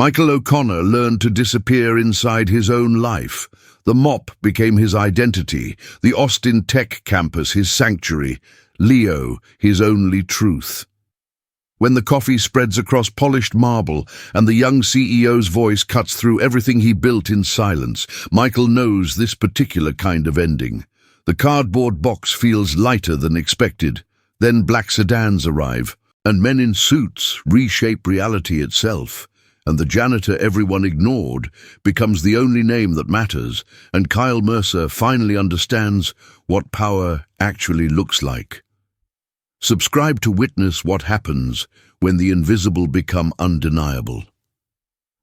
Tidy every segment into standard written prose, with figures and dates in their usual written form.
Michael O'Connor learned to disappear inside his own life. The mop became his identity, the Austin Tech campus his sanctuary, Leo his only truth. When the coffee spreads across polished marble and the young CEO's voice cuts through everything he built in silence, Michael knows this particular kind of ending. The cardboard box feels lighter than expected. Then black sedans arrive, and men in suits reshape reality itself. And the janitor everyone ignored becomes the only name that matters, and Kyle Mercer finally understands what power actually looks like. Subscribe to witness what happens when the invisible become undeniable.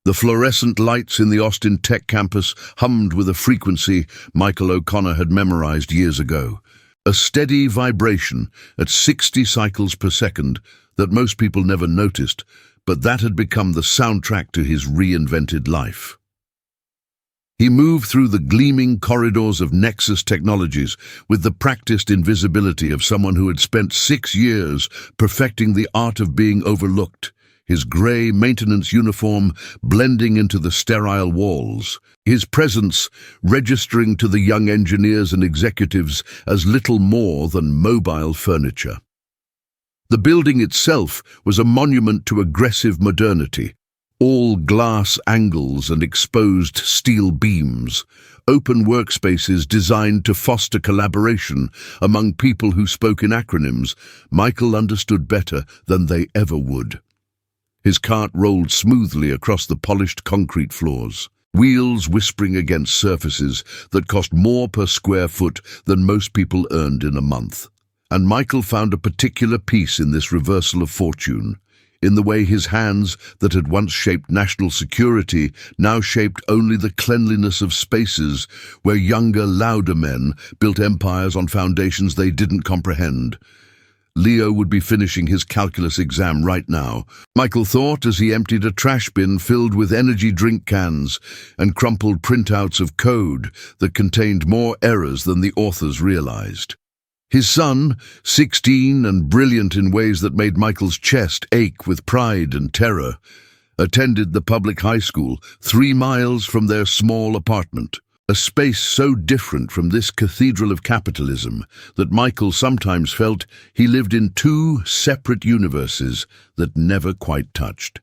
The fluorescent lights in the Austin Tech campus hummed with a frequency Michael O'Connor had memorized years ago. A steady vibration at 60 cycles per second that most people never noticed, but that had become the soundtrack to his reinvented life. He moved through the gleaming corridors of Nexus Technologies with the practiced invisibility of someone who had spent 6 years perfecting the art of being overlooked, his grey maintenance uniform blending into the sterile walls, his presence registering to the young engineers and executives as little more than mobile furniture. The building itself was a monument to aggressive modernity. All glass angles and exposed steel beams, open workspaces designed to foster collaboration among people who spoke in acronyms Michael understood better than they ever would. His cart rolled smoothly across the polished concrete floors, wheels whispering against surfaces that cost more per square foot than most people earned in a month. And Michael found a particular peace in this reversal of fortune, in the way his hands that had once shaped national security now shaped only the cleanliness of spaces where younger, louder men built empires on foundations they didn't comprehend. Leo would be finishing his calculus exam right now, Michael thought as he emptied a trash bin filled with energy drink cans and crumpled printouts of code that contained more errors than the authors realized. His son, 16 and brilliant in ways that made Michael's chest ache with pride and terror, attended the public high school 3 miles from their small apartment, a space so different from this cathedral of capitalism that Michael sometimes felt he lived in 2 separate universes that never quite touched.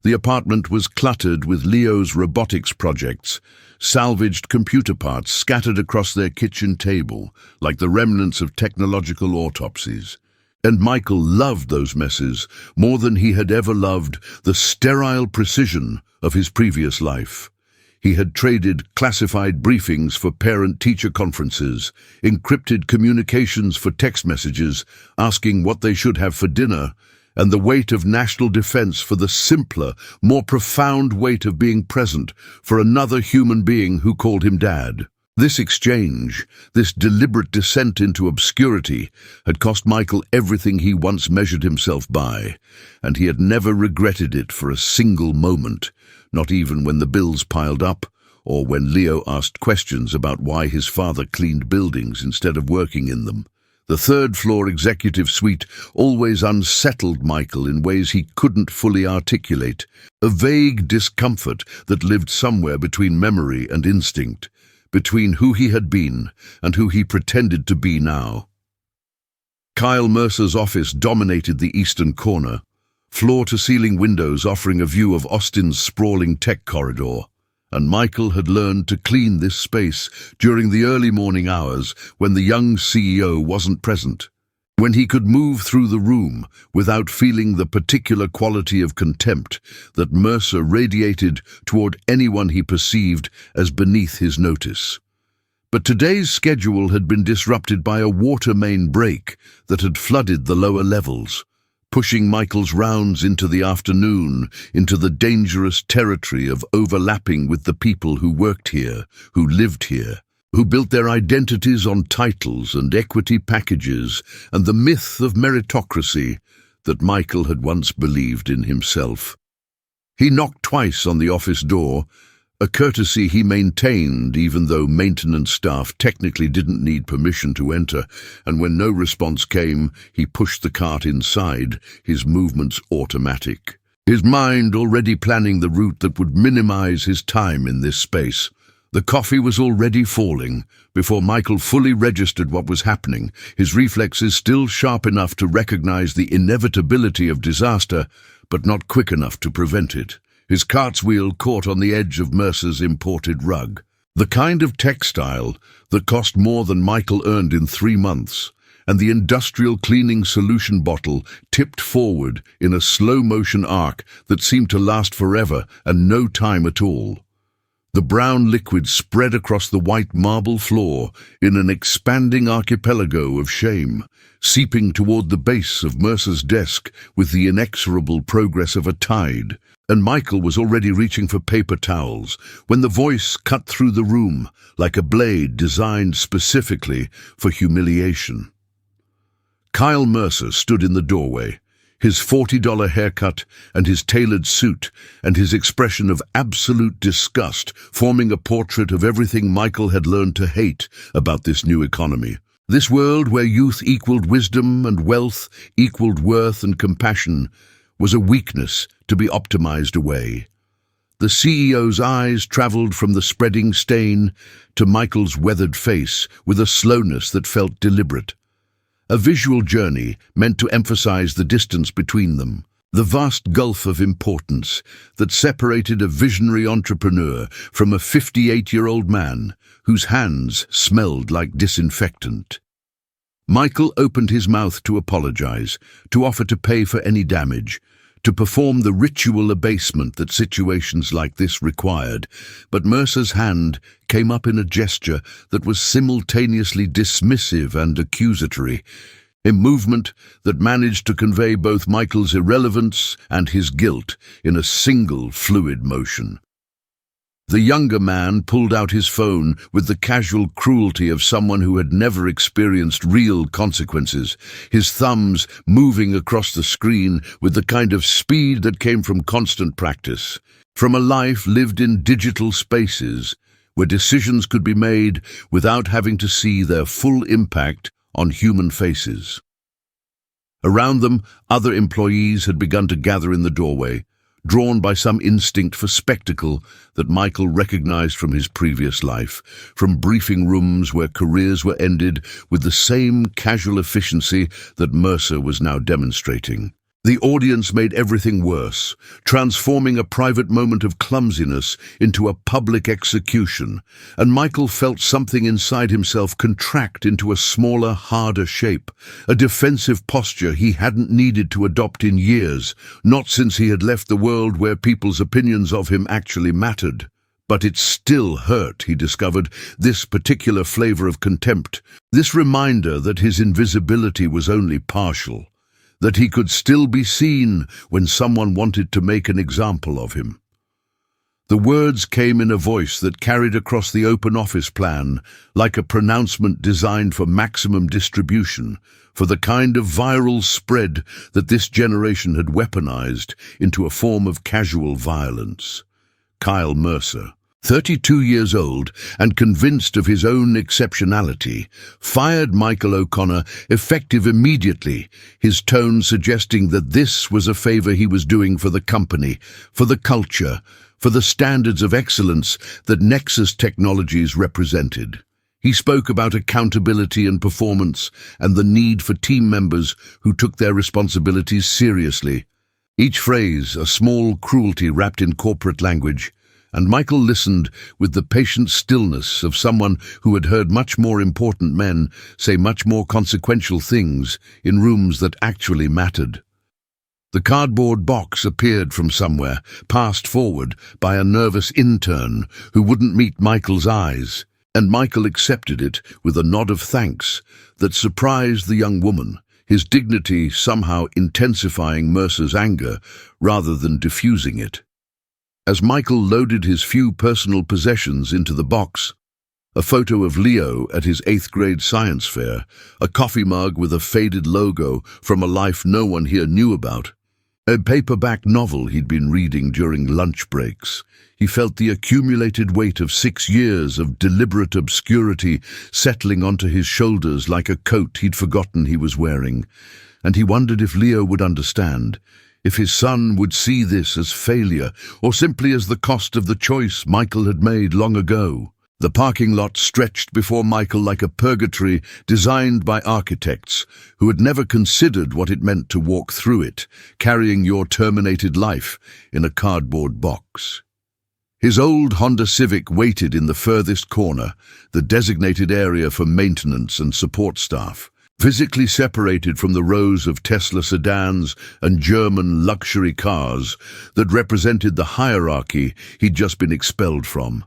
The apartment was cluttered with Leo's robotics projects, salvaged computer parts scattered across their kitchen table like the remnants of technological autopsies. And Michael loved those messes more than he had ever loved the sterile precision of his previous life. He had traded classified briefings for parent-teacher conferences, encrypted communications for text messages asking what they should have for dinner, and the weight of national defense for the simpler, more profound weight of being present for another human being who called him Dad. This exchange, this deliberate descent into obscurity, had cost Michael everything he once measured himself by, and he had never regretted it for a single moment, not even when the bills piled up, or when Leo asked questions about why his father cleaned buildings instead of working in them. The 3rd-floor executive suite always unsettled Michael in ways he couldn't fully articulate, a vague discomfort that lived somewhere between memory and instinct, between who he had been and who he pretended to be now. Kyle Mercer's office dominated the eastern corner, floor-to-ceiling windows offering a view of Austin's sprawling tech corridor. And Michael had learned to clean this space during the early morning hours when the young CEO wasn't present, when he could move through the room without feeling the particular quality of contempt that Mercer radiated toward anyone he perceived as beneath his notice. But today's schedule had been disrupted by a water main break that had flooded the lower levels, pushing Michael's rounds into the afternoon, into the dangerous territory of overlapping with the people who worked here, who lived here, who built their identities on titles and equity packages and the myth of meritocracy that Michael had once believed in himself. He knocked twice on the office door, a courtesy he maintained even though maintenance staff technically didn't need permission to enter, and when no response came, he pushed the cart inside, his movements automatic. his mind already planning the route that would minimize his time in this space. The coffee was already falling before Michael fully registered what was happening, his reflexes still sharp enough to recognize the inevitability of disaster, but not quick enough to prevent it. His cart's wheel caught on the edge of Mercer's imported rug. The kind of textile that cost more than Michael earned in 3 months, and the industrial cleaning solution bottle tipped forward in a slow-motion arc that seemed to last forever and no time at all. The brown liquid spread across the white marble floor in an expanding archipelago of shame, seeping toward the base of Mercer's desk with the inexorable progress of a tide. And Michael was already reaching for paper towels when the voice cut through the room like a blade designed specifically for humiliation. Kyle Mercer stood in the doorway, his $40 haircut and his tailored suit and his expression of absolute disgust forming a portrait of everything Michael had learned to hate about this new economy. This world where youth equaled wisdom and wealth equaled worth and compassion was a weakness to be optimized away. The CEO's eyes traveled from the spreading stain to Michael's weathered face with a slowness that felt deliberate. A visual journey meant to emphasize the distance between them, the vast gulf of importance that separated a visionary entrepreneur from a 58-year-old man whose hands smelled like disinfectant. Michael opened his mouth to apologize, to offer to pay for any damage, to perform the ritual abasement that situations like this required, but Mercer's hand came up in a gesture that was simultaneously dismissive and accusatory, a movement that managed to convey both Michael's irrelevance and his guilt in a single fluid motion. The younger man pulled out his phone with the casual cruelty of someone who had never experienced real consequences, his thumbs moving across the screen with the kind of speed that came from constant practice, from a life lived in digital spaces where decisions could be made without having to see their full impact on human faces. Around them, other employees had begun to gather in the doorway, drawn by some instinct for spectacle that Michael recognized from his previous life, from briefing rooms where careers were ended with the same casual efficiency that Mercer was now demonstrating. The audience made everything worse, transforming a private moment of clumsiness into a public execution, and Michael felt something inside himself contract into a smaller, harder shape, a defensive posture he hadn't needed to adopt in years, not since he had left the world where people's opinions of him actually mattered. But it still hurt, he discovered, this particular flavor of contempt, this reminder that his invisibility was only partial, that he could still be seen when someone wanted to make an example of him. The words came in a voice that carried across the open office plan like a pronouncement designed for maximum distribution, for the kind of viral spread that this generation had weaponized into a form of casual violence. Kyle Mercer, 32 years old and convinced of his own exceptionality, fired Michael O'Connor effective immediately, his tone suggesting that this was a favor he was doing for the company, for the culture, for the standards of excellence that Nexus Technologies represented. He spoke about accountability and performance and the need for team members who took their responsibilities seriously. Each phrase a small cruelty wrapped in corporate language, and Michael listened with the patient stillness of someone who had heard much more important men say much more consequential things in rooms that actually mattered. The cardboard box appeared from somewhere, passed forward by a nervous intern who wouldn't meet Michael's eyes, and Michael accepted it with a nod of thanks that surprised the young woman, his dignity somehow intensifying Mercer's anger rather than diffusing it. As Michael loaded his few personal possessions into the box, a photo of Leo at his 8th grade science fair, a coffee mug with a faded logo from a life no one here knew about, a paperback novel he'd been reading during lunch breaks, he felt the accumulated weight of 6 years of deliberate obscurity settling onto his shoulders like a coat he'd forgotten he was wearing, and he wondered if Leo would understand, if his son would see this as failure or simply as the cost of the choice Michael had made long ago. The parking lot stretched before Michael like a purgatory designed by architects who had never considered what it meant to walk through it, carrying your terminated life in a cardboard box. His old Honda Civic waited in the furthest corner, the designated area for maintenance and support staff, physically separated from the rows of Tesla sedans and German luxury cars that represented the hierarchy he'd just been expelled from.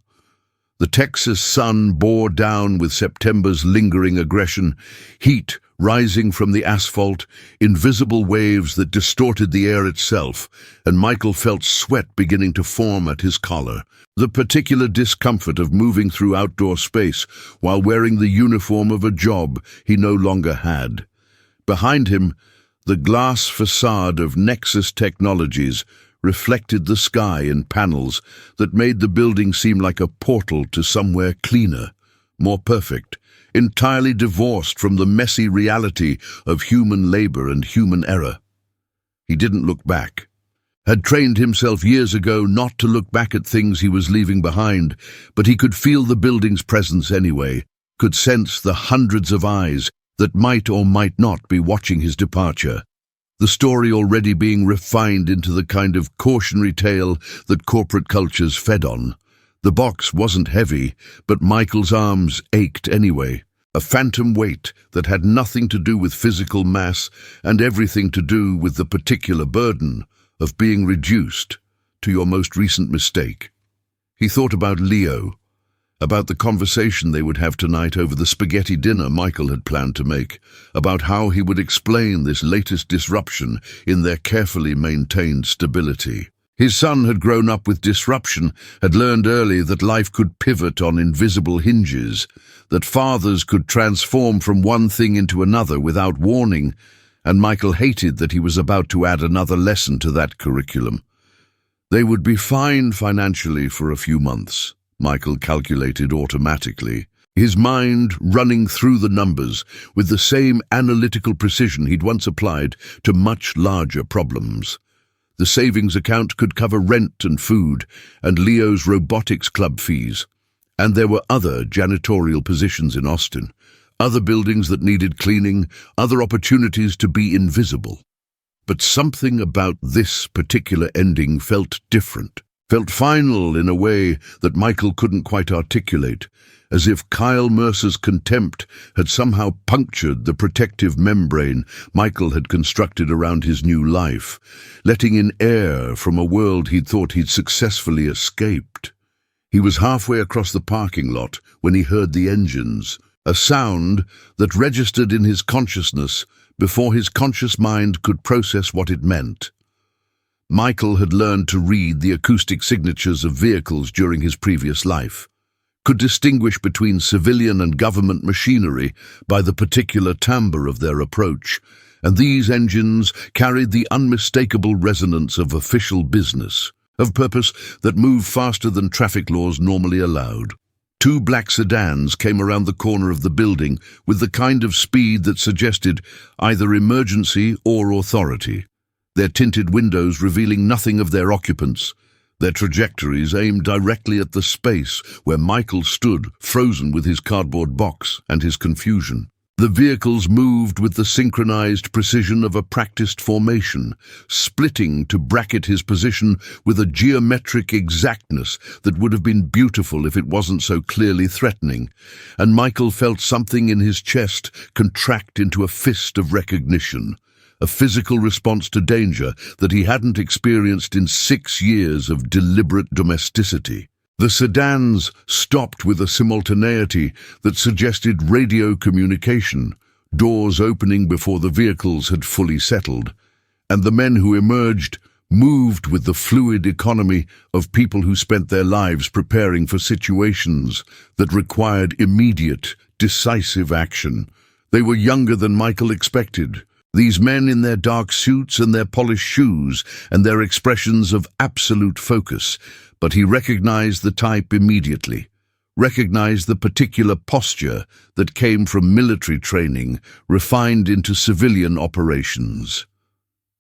The Texas sun bore down with September's lingering aggression, heat rising from the asphalt, invisible waves that distorted the air itself, and Michael felt sweat beginning to form at his collar. The particular discomfort of moving through outdoor space while wearing the uniform of a job he no longer had. Behind him, the glass facade of Nexus Technologies reflected the sky in panels that made the building seem like a portal to somewhere cleaner, more perfect, entirely divorced from the messy reality of human labor and human error. He didn't look back. Had trained himself years ago not to look back at things he was leaving behind, but he could feel the building's presence anyway, could sense the hundreds of eyes that might or might not be watching his departure. The story already being refined into the kind of cautionary tale that corporate cultures fed on. The box wasn't heavy, but Michael's arms ached anyway. A phantom weight that had nothing to do with physical mass and everything to do with the particular burden of being reduced to your most recent mistake. He thought about Leo, about the conversation they would have tonight over the spaghetti dinner Michael had planned to make, about how he would explain this latest disruption in their carefully maintained stability. His son had grown up with disruption, had learned early that life could pivot on invisible hinges, that fathers could transform from one thing into another without warning, and Michael hated that he was about to add another lesson to that curriculum. They would be fine financially for a few months, Michael calculated automatically, his mind running through the numbers with the same analytical precision he'd once applied to much larger problems. The savings account could cover rent and food, and Leo's robotics club fees. And there were other janitorial positions in Austin, other buildings that needed cleaning, other opportunities to be invisible. But something about this particular ending felt different. Felt final in a way that Michael couldn't quite articulate, as if Kyle Mercer's contempt had somehow punctured the protective membrane Michael had constructed around his new life, letting in air from a world he'd thought he'd successfully escaped. He was halfway across the parking lot when he heard the engines, a sound that registered in his consciousness before his conscious mind could process what it meant. Michael had learned to read the acoustic signatures of vehicles during his previous life, could distinguish between civilian and government machinery by the particular timbre of their approach, and these engines carried the unmistakable resonance of official business, of purpose that moved faster than traffic laws normally allowed. Two black sedans came around the corner of the building with the kind of speed that suggested either emergency or authority, their tinted windows revealing nothing of their occupants, their trajectories aimed directly at the space where Michael stood, frozen with his cardboard box and his confusion. The vehicles moved with the synchronized precision of a practiced formation, splitting to bracket his position with a geometric exactness that would have been beautiful if it wasn't so clearly threatening, and Michael felt something in his chest contract into a fist of recognition. A physical response to danger that he hadn't experienced in 6 years of deliberate domesticity. The sedans stopped with a simultaneity that suggested radio communication, doors opening before the vehicles had fully settled, and the men who emerged moved with the fluid economy of people who spent their lives preparing for situations that required immediate, decisive action. They were younger than Michael expected. These men in their dark suits and their polished shoes and their expressions of absolute focus, but he recognized the type immediately, recognized the particular posture that came from military training refined into civilian operations.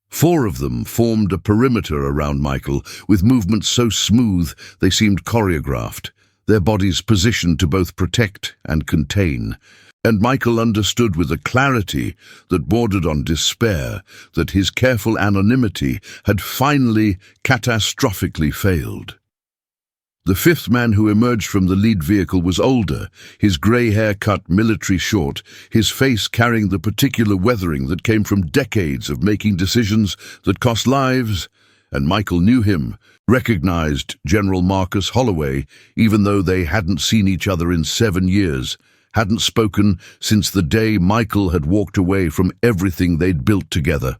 4 of them formed a perimeter around Michael, with movements so smooth they seemed choreographed, their bodies positioned to both protect and contain. And Michael understood with a clarity that bordered on despair that his careful anonymity had finally catastrophically failed. The 5th man who emerged from the lead vehicle was older, his grey hair cut military short, his face carrying the particular weathering that came from decades of making decisions that cost lives, and Michael knew him, recognized General Marcus Holloway, even though they hadn't seen each other in 7 years, hadn't spoken since the day Michael had walked away from everything they'd built together.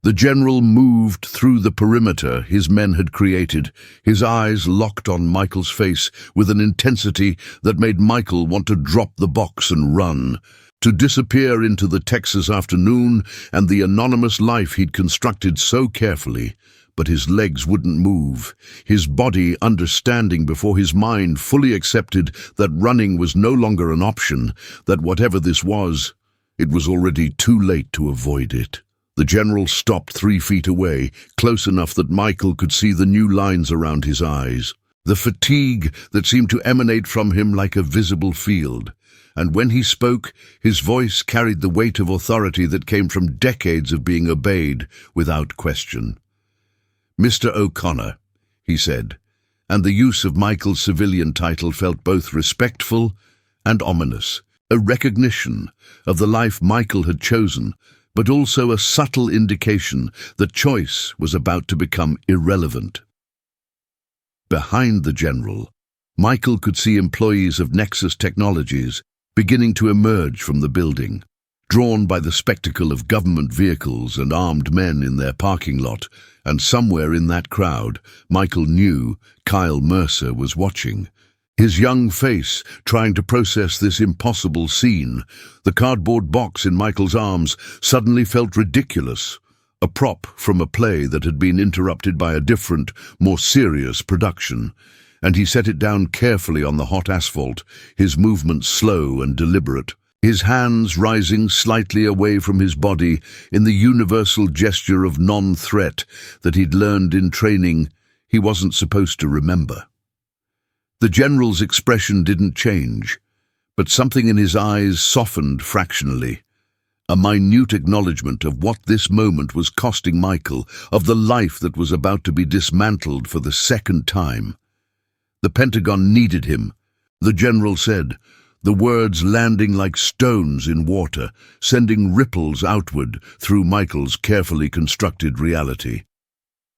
The general moved through the perimeter his men had created, his eyes locked on Michael's face with an intensity that made Michael want to drop the box and run, to disappear into the Texas afternoon and the anonymous life he'd constructed so carefully. But his legs wouldn't move, his body understanding before his mind fully accepted that running was no longer an option, that whatever this was, it was already too late to avoid it. The general stopped 3 feet away, close enough that Michael could see the new lines around his eyes, the fatigue that seemed to emanate from him like a visible field. And when he spoke, his voice carried the weight of authority that came from decades of being obeyed without question. "Mr. O'Connor," he said, and the use of Michael's civilian title felt both respectful and ominous, a recognition of the life Michael had chosen, but also a subtle indication that choice was about to become irrelevant. Behind the general, Michael could see employees of Nexus Technologies beginning to emerge from the building, drawn by the spectacle of government vehicles and armed men in their parking lot, and somewhere in that crowd, Michael knew Kyle Mercer was watching. His young face trying to process this impossible scene. The cardboard box in Michael's arms suddenly felt ridiculous, a prop from a play that had been interrupted by a different, more serious production, and he set it down carefully on the hot asphalt, his movements slow and deliberate, his hands rising slightly away from his body in the universal gesture of non-threat that he'd learned in training he wasn't supposed to remember. The general's expression didn't change, but something in his eyes softened fractionally, a minute acknowledgement of what this moment was costing Michael, of the life that was about to be dismantled for the 2nd time. The Pentagon needed him, the general said, the words landing like stones in water, sending ripples outward through Michael's carefully constructed reality.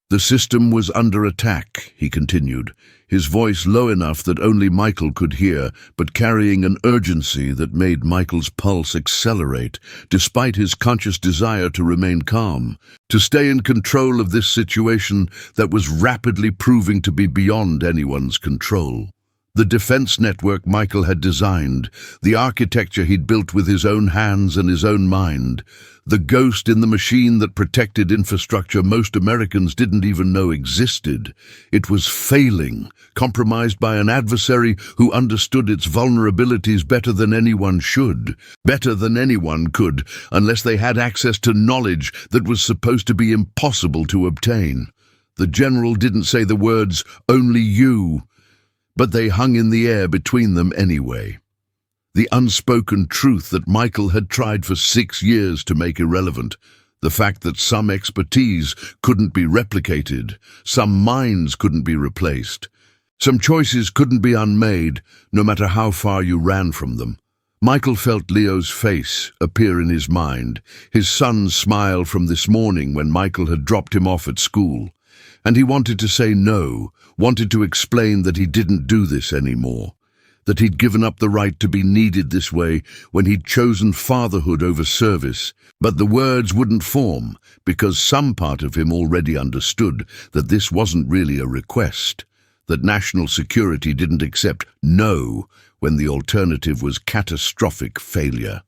The system was under attack, he continued, his voice low enough that only Michael could hear, but carrying an urgency that made Michael's pulse accelerate, despite his conscious desire to remain calm, to stay in control of this situation that was rapidly proving to be beyond anyone's control. The defense network Michael had designed, the architecture he'd built with his own hands and his own mind, the ghost in the machine that protected infrastructure most Americans didn't even know existed. It was failing, compromised by an adversary who understood its vulnerabilities better than anyone should, better than anyone could, unless they had access to knowledge that was supposed to be impossible to obtain. The general didn't say the words, "Only you," but they hung in the air between them anyway. The unspoken truth that Michael had tried for 6 years to make irrelevant, the fact that some expertise couldn't be replicated, some minds couldn't be replaced, some choices couldn't be unmade, no matter how far you ran from them. Michael felt Leo's face appear in his mind, his son's smile from this morning when Michael had dropped him off at school, and he wanted to say no, wanted to explain that he didn't do this anymore, that he'd given up the right to be needed this way when he'd chosen fatherhood over service, but the words wouldn't form because some part of him already understood that this wasn't really a request, that national security didn't accept no when the alternative was catastrophic failure.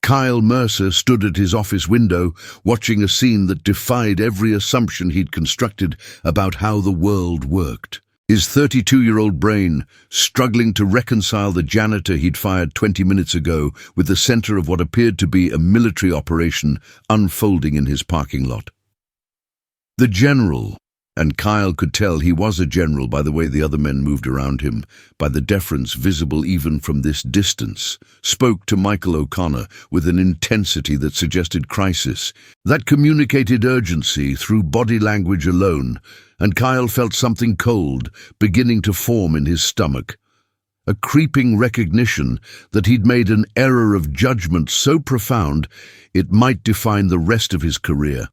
Kyle Mercer stood at his office window, watching a scene that defied every assumption he'd constructed about how the world worked. His 32-year-old brain struggling to reconcile the janitor he'd fired 20 minutes ago with the center of what appeared to be a military operation unfolding in his parking lot. The general, and Kyle could tell he was a general by the way the other men moved around him, by the deference visible even from this distance, spoke to Michael O'Connor with an intensity that suggested crisis, that communicated urgency through body language alone, and Kyle felt something cold beginning to form in his stomach. A creeping recognition that he'd made an error of judgment so profound it might define the rest of his career.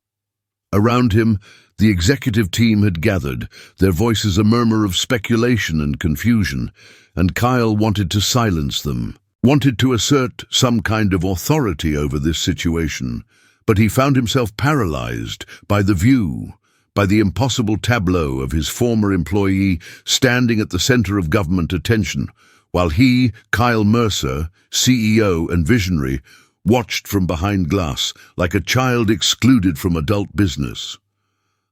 Around him, the executive team had gathered, their voices a murmur of speculation and confusion, and Kyle wanted to silence them, wanted to assert some kind of authority over this situation, but he found himself paralyzed by the view, by the impossible tableau of his former employee standing at the center of government attention, while he, Kyle Mercer, CEO and visionary, watched from behind glass like a child excluded from adult business.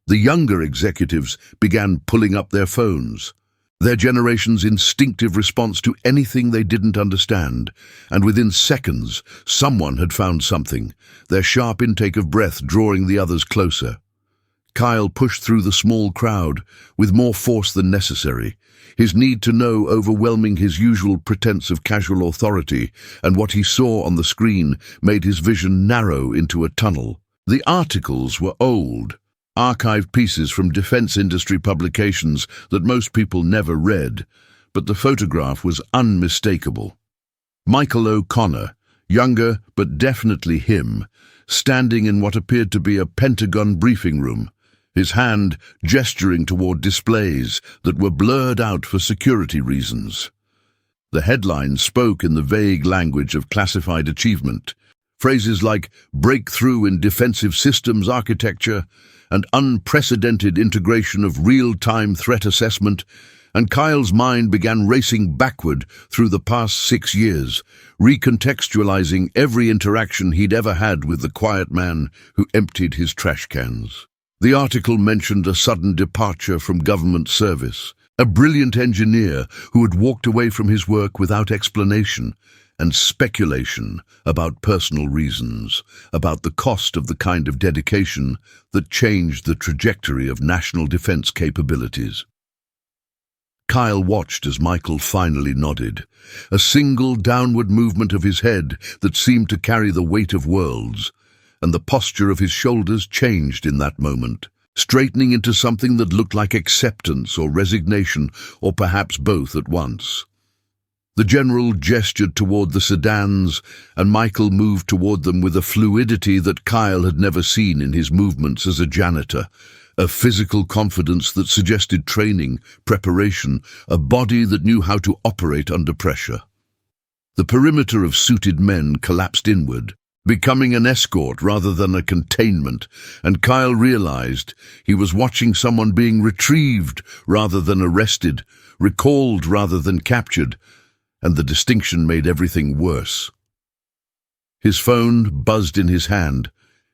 The younger executives began pulling up their phones, their generation's instinctive response to anything they didn't understand, and within seconds, someone had found something, their sharp intake of breath drawing the others closer. Kyle pushed through the small crowd with more force than necessary, his need to know overwhelming his usual pretense of casual authority, and what he saw on the screen made his vision narrow into a tunnel. The articles were old, archived pieces from defense industry publications that most people never read, but the photograph was unmistakable. Michael O'Connor, younger but definitely him, standing in what appeared to be a Pentagon briefing room, his hand gesturing toward displays that were blurred out for security reasons. The headline spoke in the vague language of classified achievement, phrases like breakthrough in defensive systems architecture and unprecedented integration of real-time threat assessment, and Kyle's mind began racing backward through the past 6 years, recontextualizing every interaction he'd ever had with the quiet man who emptied his trash cans. The article mentioned a sudden departure from government service, a brilliant engineer who had walked away from his work without explanation, and speculation about personal reasons, about the cost of the kind of dedication that changed the trajectory of national defense capabilities. Kyle watched as Michael finally nodded, a single downward movement of his head that seemed to carry the weight of worlds, and the posture of his shoulders changed in that moment, straightening into something that looked like acceptance or resignation, or perhaps both at once. The general gestured toward the sedans, and Michael moved toward them with a fluidity that Kyle had never seen in his movements as a janitor, a physical confidence that suggested training, preparation, a body that knew how to operate under pressure. The perimeter of suited men collapsed inward, becoming an escort rather than a containment, and Kyle realized he was watching someone being retrieved rather than arrested, recalled rather than captured, and the distinction made everything worse. His phone buzzed in his hand,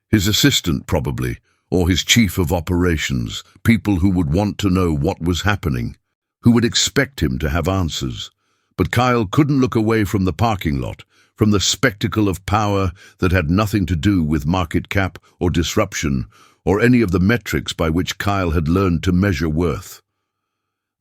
his assistant probably, or his chief of operations, people who would want to know what was happening, who would expect him to have answers. But Kyle couldn't look away from the parking lot, from the spectacle of power that had nothing to do with market cap or disruption or any of the metrics by which Kyle had learned to measure worth.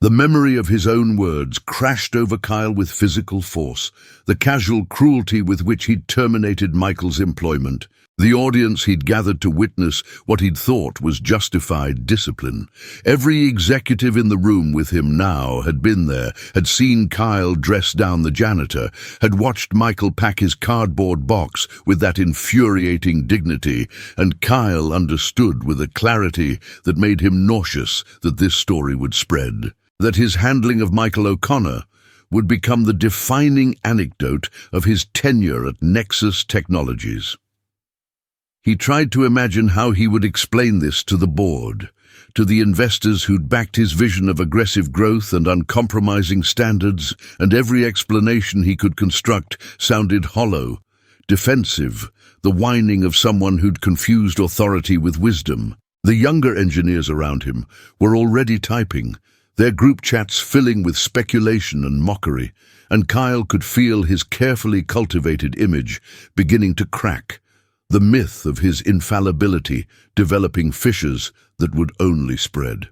The memory of his own words crashed over Kyle with physical force, the casual cruelty with which he'd terminated Michael's employment, the audience he'd gathered to witness what he'd thought was justified discipline. Every executive in the room with him now had been there, had seen Kyle dress down the janitor, had watched Michael pack his cardboard box with that infuriating dignity, and Kyle understood with a clarity that made him nauseous that this story would spread, that his handling of Michael O'Connor would become the defining anecdote of his tenure at Nexus Technologies. He tried to imagine how he would explain this to the board, to the investors who'd backed his vision of aggressive growth and uncompromising standards, and every explanation he could construct sounded hollow, defensive, the whining of someone who'd confused authority with wisdom. The younger engineers around him were already typing, their group chats filling with speculation and mockery, and Kyle could feel his carefully cultivated image beginning to crack, the myth of his infallibility developing fissures that would only spread.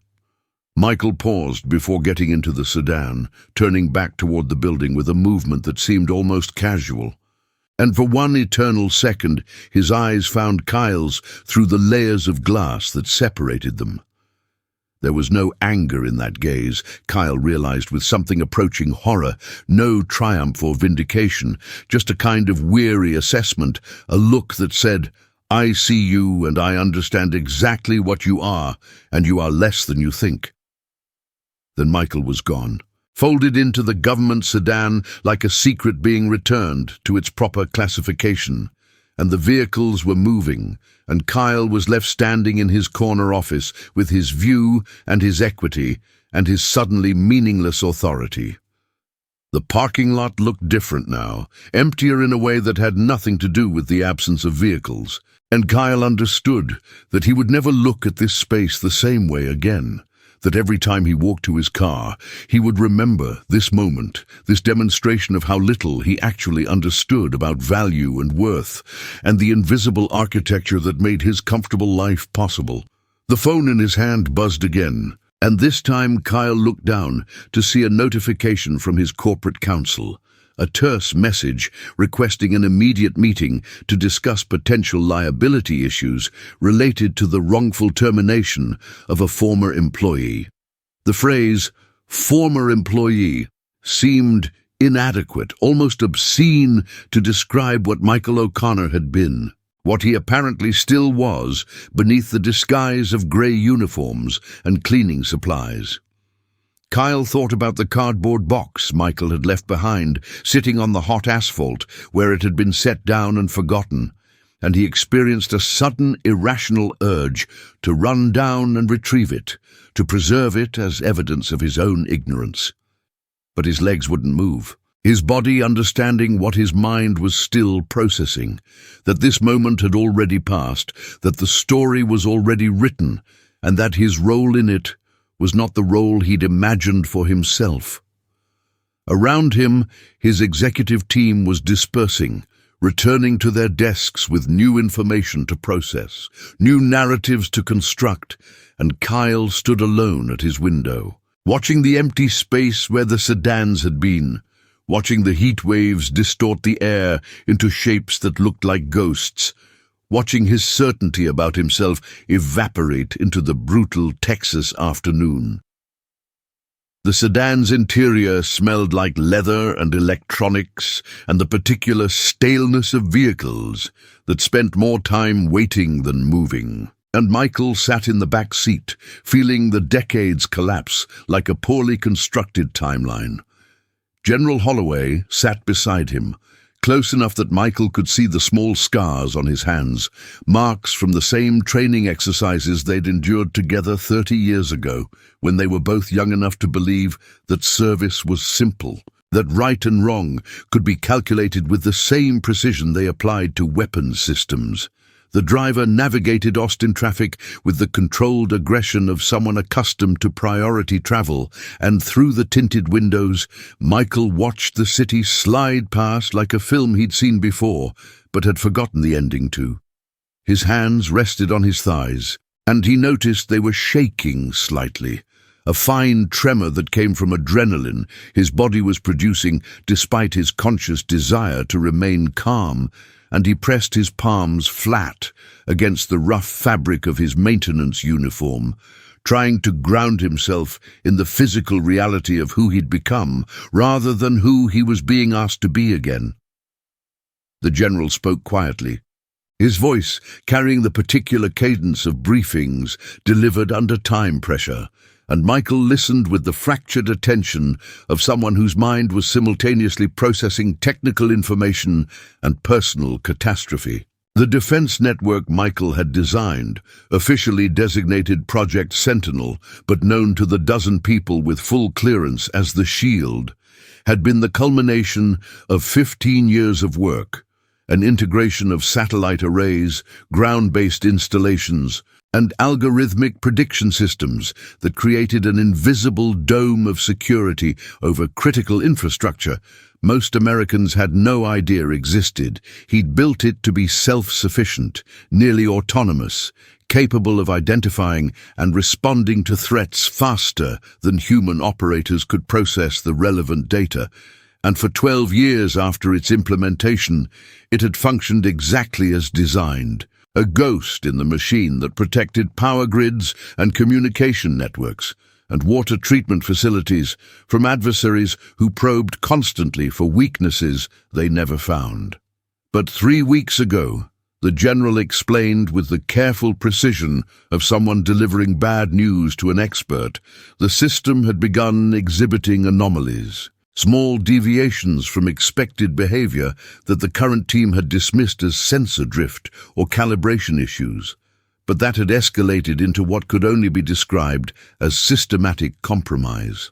Michael paused before getting into the sedan, turning back toward the building with a movement that seemed almost casual. And for one eternal second, his eyes found Kyle's through the layers of glass that separated them. There was no anger in that gaze, Kyle realized with something approaching horror, no triumph or vindication, just a kind of weary assessment, a look that said, "I see you and I understand exactly what you are, and you are less than you think." Then Michael was gone, folded into the government sedan like a secret being returned to its proper classification, and the vehicles were moving, and Kyle was left standing in his corner office with his view and his equity and his suddenly meaningless authority. The parking lot looked different now, emptier in a way that had nothing to do with the absence of vehicles, and Kyle understood that he would never look at this space the same way again. That every time he walked to his car, he would remember this moment, this demonstration of how little he actually understood about value and worth, and the invisible architecture that made his comfortable life possible. The phone in his hand buzzed again, and this time Kyle looked down to see a notification from his corporate counsel, a terse message requesting an immediate meeting to discuss potential liability issues related to the wrongful termination of a former employee. The phrase, "former employee," seemed inadequate, almost obscene to describe what Michael O'Connor had been, what he apparently still was beneath the disguise of grey uniforms and cleaning supplies. Kyle thought about the cardboard box Michael had left behind, sitting on the hot asphalt where it had been set down and forgotten, and he experienced a sudden, irrational urge to run down and retrieve it, to preserve it as evidence of his own ignorance. But his legs wouldn't move, his body understanding what his mind was still processing, that this moment had already passed, that the story was already written, and that his role in it was not the role he'd imagined for himself. Around him, his executive team was dispersing, returning to their desks with new information to process, new narratives to construct, and Kyle stood alone at his window, watching the empty space where the sedans had been, watching the heat waves distort the air into shapes that looked like ghosts, watching his certainty about himself evaporate into the brutal Texas afternoon. The sedan's interior smelled like leather and electronics and the particular staleness of vehicles that spent more time waiting than moving. And Michael sat in the back seat, feeling the decades collapse like a poorly constructed timeline. General Holloway sat beside him, close enough that Michael could see the small scars on his hands, marks from the same training exercises they'd endured together 30 years ago, when they were both young enough to believe that service was simple, that right and wrong could be calculated with the same precision they applied to weapons systems. The driver navigated Austin traffic with the controlled aggression of someone accustomed to priority travel, and through the tinted windows, Michael watched the city slide past like a film he'd seen before, but had forgotten the ending to. His hands rested on his thighs, and he noticed they were shaking slightly, a fine tremor that came from adrenaline his body was producing despite his conscious desire to remain calm, and he pressed his palms flat against the rough fabric of his maintenance uniform, trying to ground himself in the physical reality of who he'd become, rather than who he was being asked to be again. The general spoke quietly, his voice carrying the particular cadence of briefings delivered under time pressure, and Michael listened with the fractured attention of someone whose mind was simultaneously processing technical information and personal catastrophe. The defense network Michael had designed, officially designated Project Sentinel, but known to the dozen people with full clearance as the Shield, had been the culmination of 15 years of work, an integration of satellite arrays, ground-based installations, and algorithmic prediction systems that created an invisible dome of security over critical infrastructure most Americans had no idea existed. He'd built it to be self-sufficient, nearly autonomous, capable of identifying and responding to threats faster than human operators could process the relevant data. And for 12 years after its implementation, it had functioned exactly as designed, a ghost in the machine that protected power grids and communication networks and water treatment facilities from adversaries who probed constantly for weaknesses they never found. But 3 weeks ago, the general explained with the careful precision of someone delivering bad news to an expert, the system had begun exhibiting anomalies, small deviations from expected behavior that the current team had dismissed as sensor drift or calibration issues, but that had escalated into what could only be described as systematic compromise.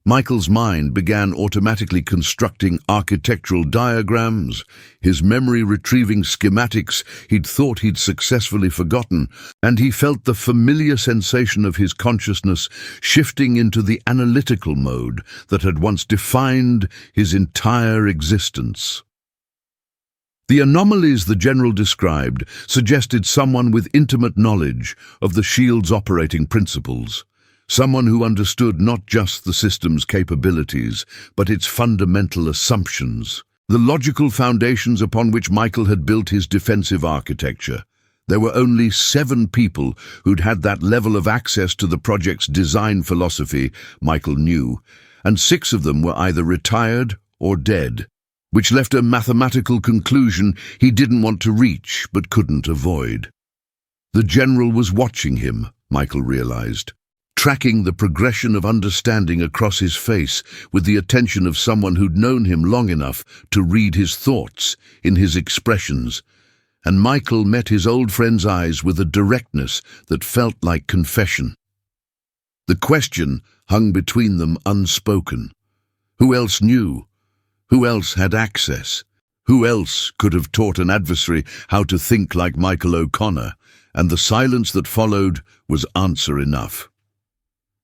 Michael's mind began automatically constructing architectural diagrams, his memory retrieving schematics he'd thought he'd successfully forgotten, and he felt the familiar sensation of his consciousness shifting into the analytical mode that had once defined his entire existence. The anomalies the general described suggested someone with intimate knowledge of the shield's operating principles. Someone who understood not just the system's capabilities, but its fundamental assumptions, the logical foundations upon which Michael had built his defensive architecture. There were only 7 people who'd had that level of access to the project's design philosophy, Michael knew, and 6 of them were either retired or dead, which left a mathematical conclusion he didn't want to reach but couldn't avoid. The general was watching him, Michael realized, tracking the progression of understanding across his face with the attention of someone who'd known him long enough to read his thoughts in his expressions. And Michael met his old friend's eyes with a directness that felt like confession. The question hung between them unspoken. Who else knew? Who else had access? Who else could have taught an adversary how to think like Michael O'Connor? And the silence that followed was answer enough.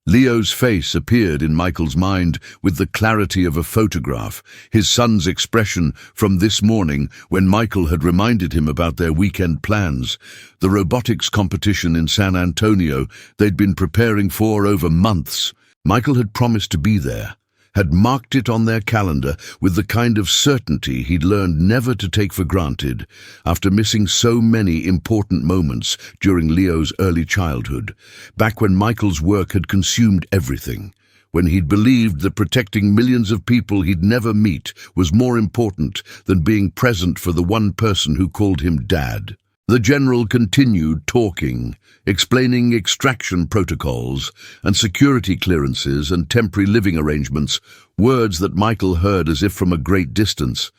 Leo's face appeared in Michael's mind with the clarity of a photograph, his son's expression from this morning when Michael had reminded him about their weekend plans, the robotics competition in San Antonio they'd been preparing for over months. Michael had promised to be there, had marked it on their calendar with the kind of certainty he'd learned never to take for granted after missing so many important moments during Leo's early childhood, back when Michael's work had consumed everything, when he'd believed that protecting millions of people he'd never meet was more important than being present for the one person who called him Dad. The general continued talking, explaining extraction protocols and security clearances and temporary living arrangements, words that Michael heard as if from a great distance,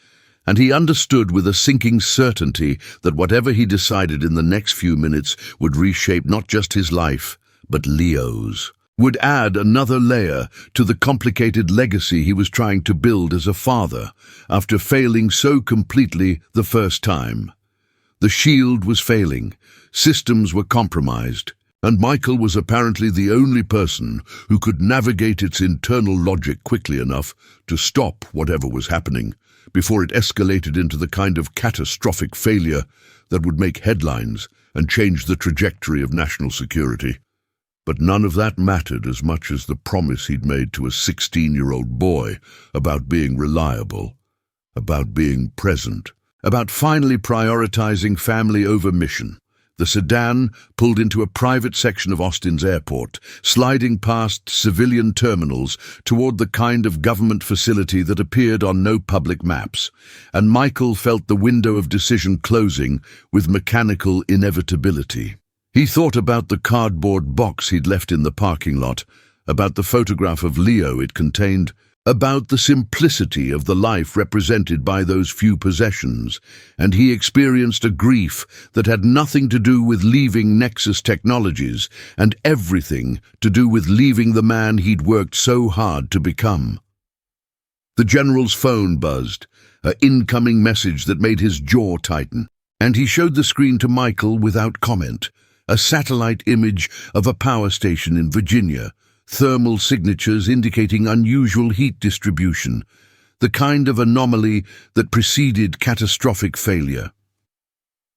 and he understood with a sinking certainty that whatever he decided in the next few minutes would reshape not just his life, but Leo's, would add another layer to the complicated legacy he was trying to build as a father after failing so completely the first time. The shield was failing, systems were compromised, and Michael was apparently the only person who could navigate its internal logic quickly enough to stop whatever was happening before it escalated into the kind of catastrophic failure that would make headlines and change the trajectory of national security. But none of that mattered as much as the promise he'd made to a 16-year-old boy about being reliable, about being present, about finally prioritizing family over mission. The sedan pulled into a private section of Austin's airport, sliding past civilian terminals toward the kind of government facility that appeared on no public maps, and Michael felt the window of decision closing with mechanical inevitability. He thought about the cardboard box he'd left in the parking lot, about the photograph of Leo it contained, about the simplicity of the life represented by those few possessions, and he experienced a grief that had nothing to do with leaving Nexus Technologies and everything to do with leaving the man he'd worked so hard to become. The general's phone buzzed, an incoming message that made his jaw tighten, and he showed the screen to Michael without comment. A satellite image of a power station in Virginia, thermal signatures indicating unusual heat distribution, the kind of anomaly that preceded catastrophic failure.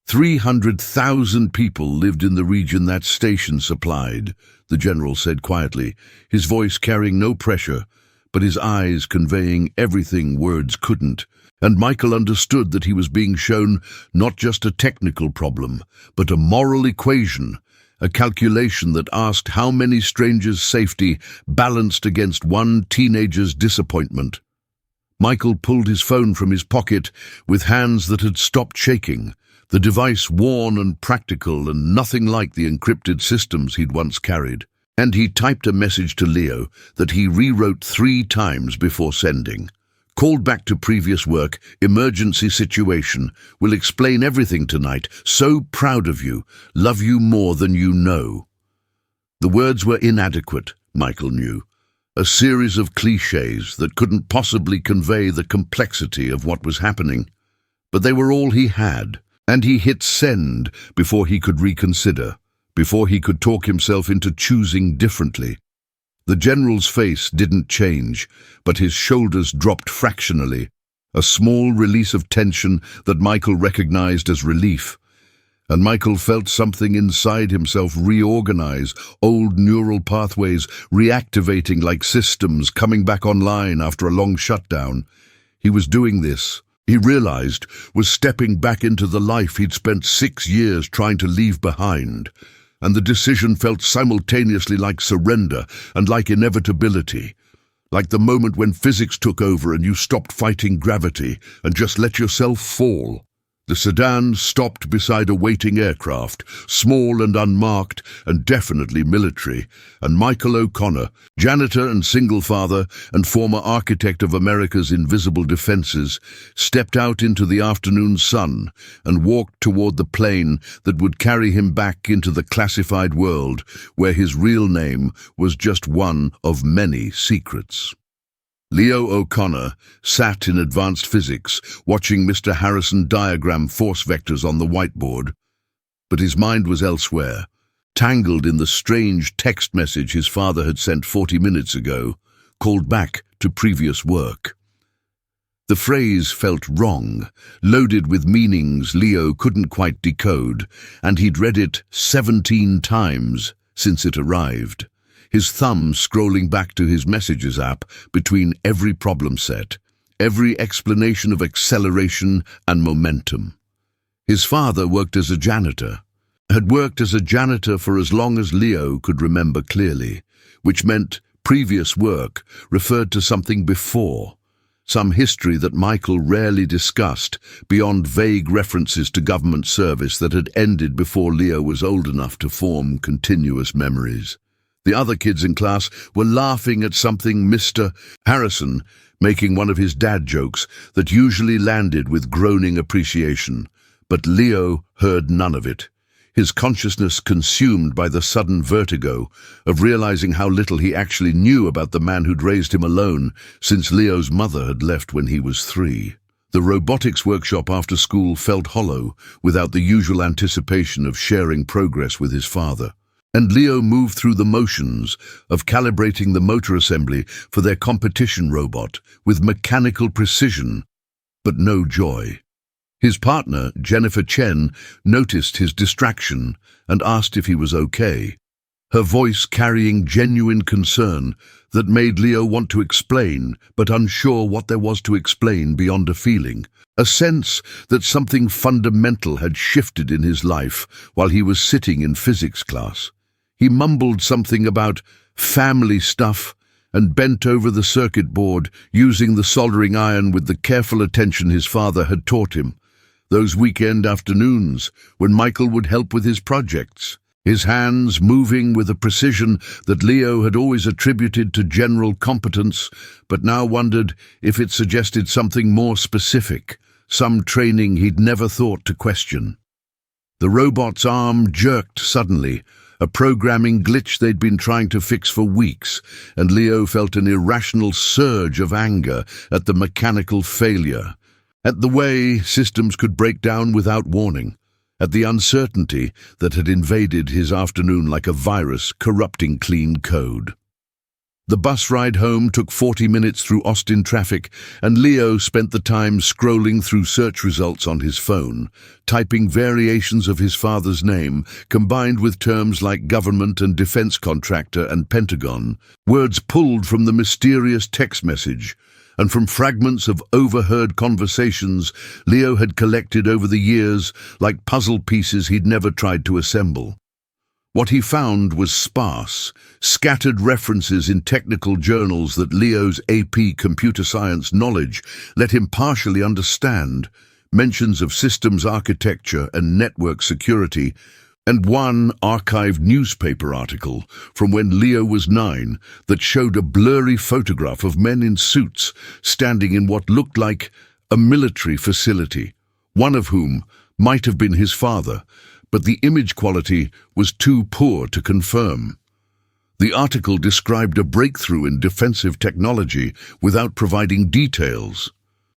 300,000 people lived in the region that station supplied, the general said quietly, his voice carrying no pressure, but his eyes conveying everything words couldn't. And Michael understood that he was being shown not just a technical problem, but a moral equation, a calculation that asked how many strangers' safety balanced against one teenager's disappointment. Michael pulled his phone from his pocket with hands that had stopped shaking, the device worn and practical and nothing like the encrypted systems he'd once carried. And he typed a message to Leo that he rewrote 3 times before sending. Called back to previous work, emergency situation, will explain everything tonight, so proud of you, love you more than you know. The words were inadequate, Michael knew, a series of cliches that couldn't possibly convey the complexity of what was happening. But they were all he had, and he hit send before he could reconsider, before he could talk himself into choosing differently. The general's face didn't change, but his shoulders dropped fractionally, a small release of tension that Michael recognized as relief. And Michael felt something inside himself reorganize, old neural pathways reactivating like systems coming back online after a long shutdown. He was doing this, he realized, was stepping back into the life he'd spent 6 years trying to leave behind. And the decision felt simultaneously like surrender and like inevitability, like the moment when physics took over and you stopped fighting gravity and just let yourself fall. The sedan stopped beside a waiting aircraft, small and unmarked and definitely military, and Michael O'Connor, janitor and single father and former architect of America's invisible defenses, stepped out into the afternoon sun and walked toward the plane that would carry him back into the classified world where his real name was just one of many secrets. Leo O'Connor sat in advanced physics, watching Mr. Harrison diagram force vectors on the whiteboard. But his mind was elsewhere, tangled in the strange text message his father had sent 40 minutes ago, called back to previous work. The phrase felt wrong, loaded with meanings Leo couldn't quite decode, and he'd read it 17 times since it arrived, his thumb scrolling back to his messages app between every problem set, every explanation of acceleration and momentum. His father worked as a janitor, had worked as a janitor for as long as Leo could remember clearly, which meant previous work referred to something before, some history that Michael rarely discussed beyond vague references to government service that had ended before Leo was old enough to form continuous memories. The other kids in class were laughing at something Mr. Harrison, making one of his dad jokes that usually landed with groaning appreciation, but Leo heard none of it, his consciousness consumed by the sudden vertigo of realizing how little he actually knew about the man who'd raised him alone since Leo's mother had left when he was 3. The robotics workshop after school felt hollow without the usual anticipation of sharing progress with his father. And Leo moved through the motions of calibrating the motor assembly for their competition robot with mechanical precision, but no joy. His partner, Jennifer Chen, noticed his distraction and asked if he was okay, her voice carrying genuine concern that made Leo want to explain, but unsure what there was to explain beyond a feeling, a sense that something fundamental had shifted in his life while he was sitting in physics class. He mumbled something about family stuff and bent over the circuit board, using the soldering iron with the careful attention his father had taught him. Those weekend afternoons when Michael would help with his projects, his hands moving with a precision that Leo had always attributed to general competence, but now wondered if it suggested something more specific, some training he'd never thought to question. The robot's arm jerked suddenly, a programming glitch they'd been trying to fix for weeks, and Leo felt an irrational surge of anger at the mechanical failure, at the way systems could break down without warning. at the uncertainty that had invaded his afternoon like a virus corrupting clean code. The bus ride home took 40 minutes through Austin traffic, and Leo spent the time scrolling through search results on his phone, typing variations of his father's name, combined with terms like government and defense contractor and Pentagon, words pulled from the mysterious text message, and from fragments of overheard conversations Leo had collected over the years like puzzle pieces he'd never tried to assemble. What he found was sparse, scattered references in technical journals that Leo's AP computer science knowledge let him partially understand, mentions of systems architecture and network security, and one archived newspaper article from when Leo was 9 that showed a blurry photograph of men in suits standing in what looked like a military facility, one of whom might have been his father, but the image quality was too poor to confirm. The article described a breakthrough in defensive technology without providing details,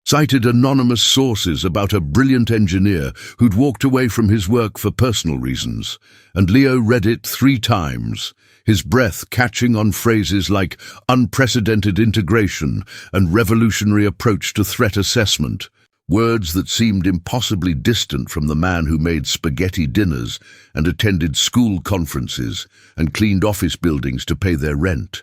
cited anonymous sources about a brilliant engineer who'd walked away from his work for personal reasons, and Leo read it 3 times, his breath catching on phrases like unprecedented integration and revolutionary approach to threat assessment, words that seemed impossibly distant from the man who made spaghetti dinners and attended school conferences and cleaned office buildings to pay their rent.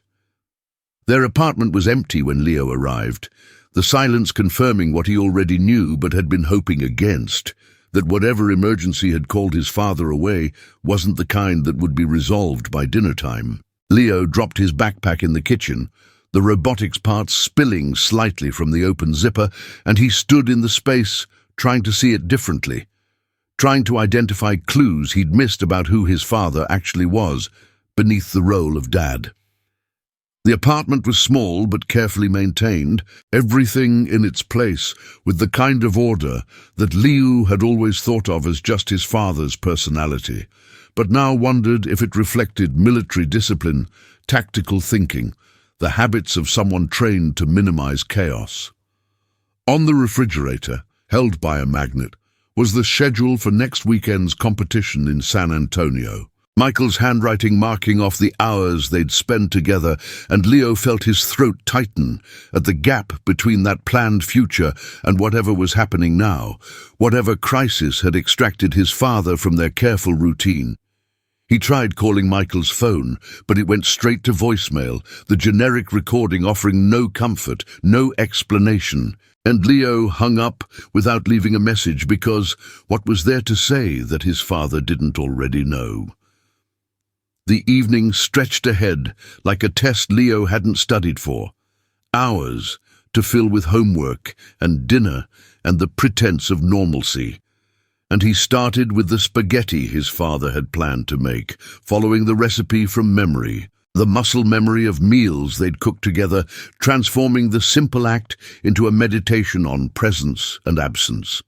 Their apartment was empty when Leo arrived, the silence confirming what he already knew but had been hoping against, that whatever emergency had called his father away wasn't the kind that would be resolved by dinner time. Leo dropped his backpack in the kitchen, the robotics parts spilling slightly from the open zipper, and he stood in the space, trying to see it differently, trying to identify clues he'd missed about who his father actually was beneath the role of dad. The apartment was small but carefully maintained, everything in its place, with the kind of order that Leo had always thought of as just his father's personality, but now wondered if it reflected military discipline, tactical thinking, the habits of someone trained to minimize chaos. On the refrigerator, held by a magnet, was the schedule for next weekend's competition in San Antonio. Michael's handwriting marking off the hours they'd spend together, and Leo felt his throat tighten at the gap between that planned future and whatever was happening now, whatever crisis had extracted his father from their careful routine. He tried calling Michael's phone, but it went straight to voicemail, the generic recording offering no comfort, no explanation, and Leo hung up without leaving a message because what was there to say that his father didn't already know? The evening stretched ahead like a test Leo hadn't studied for. Hours to fill with homework and dinner and the pretense of normalcy. And he started with the spaghetti his father had planned to make, following the recipe from memory, the muscle memory of meals they'd cooked together, transforming the simple act into a meditation on presence and absence.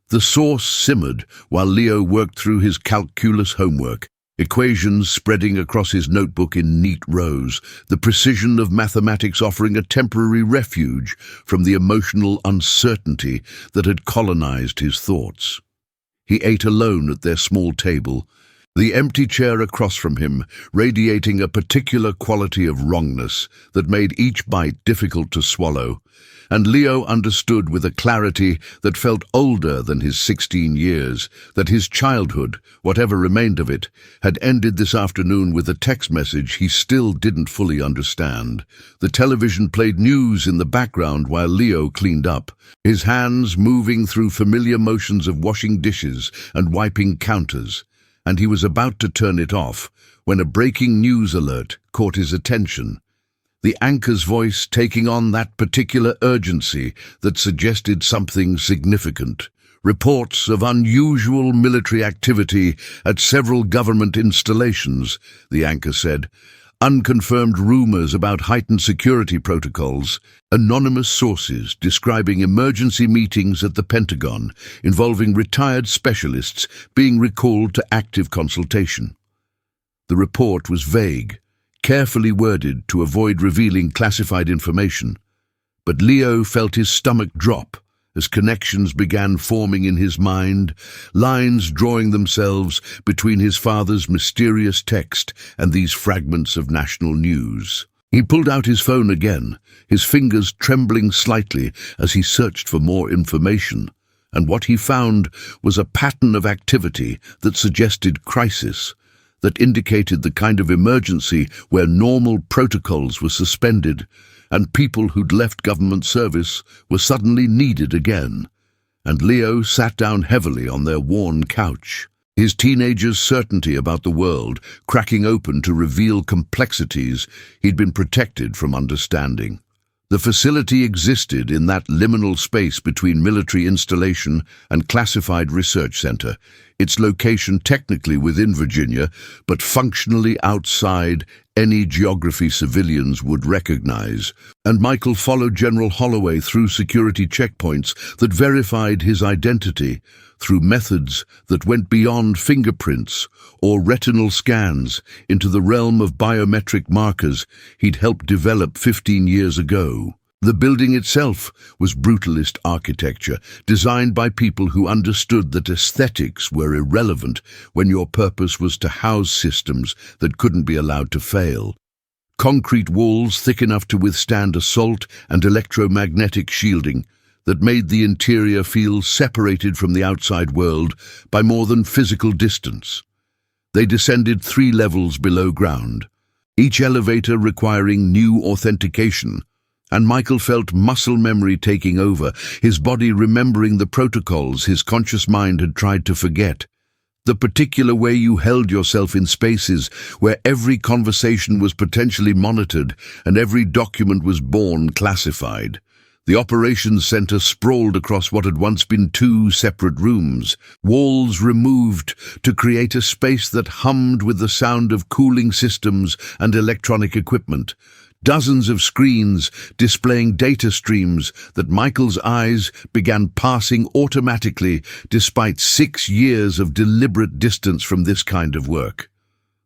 The sauce simmered while Leo worked through his calculus homework, equations spreading across his notebook in neat rows, the precision of mathematics offering a temporary refuge from the emotional uncertainty that had colonized his thoughts. He ate alone at their small table, the empty chair across from him radiating a particular quality of wrongness that made each bite difficult to swallow, and Leo understood with a clarity that felt older than his 16 years that his childhood, whatever remained of it, had ended this afternoon with a text message he still didn't fully understand. The television played news in the background while Leo cleaned up, his hands moving through familiar motions of washing dishes and wiping counters, and he was about to turn it off when a breaking news alert caught his attention. The anchor's voice taking on that particular urgency that suggested something significant. Reports of unusual military activity at several government installations, the anchor said. Unconfirmed rumors about heightened security protocols. Anonymous sources describing emergency meetings at the Pentagon involving retired specialists being recalled to active consultation. The report was vague, carefully worded to avoid revealing classified information, but Leo felt his stomach drop as connections began forming in his mind, lines drawing themselves between his father's mysterious text and these fragments of national news. He pulled out his phone again, his fingers trembling slightly as he searched for more information, and what he found was a pattern of activity that suggested crisis, that indicated the kind of emergency where normal protocols were suspended and people who'd left government service were suddenly needed again. And Leo sat down heavily on their worn couch, his teenager's certainty about the world cracking open to reveal complexities he'd been protected from understanding. The facility existed in that liminal space between military installation and classified research center, its location technically within Virginia, but functionally outside any geography civilians would recognize. And Michael followed General Holloway through security checkpoints that verified his identity, through methods that went beyond fingerprints or retinal scans into the realm of biometric markers he'd helped develop 15 years ago. The building itself was brutalist architecture, designed by people who understood that aesthetics were irrelevant when your purpose was to house systems that couldn't be allowed to fail. Concrete walls thick enough to withstand assault and electromagnetic shielding that made the interior feel separated from the outside world by more than physical distance. They descended 3 levels below ground, each elevator requiring new authentication, and Michael felt muscle memory taking over, his body remembering the protocols his conscious mind had tried to forget. The particular way you held yourself in spaces where every conversation was potentially monitored and every document was born classified. The operations center sprawled across what had once been 2 separate rooms, walls removed to create a space that hummed with the sound of cooling systems and electronic equipment. Dozens of screens displaying data streams that Michael's eyes began passing automatically despite 6 years of deliberate distance from this kind of work.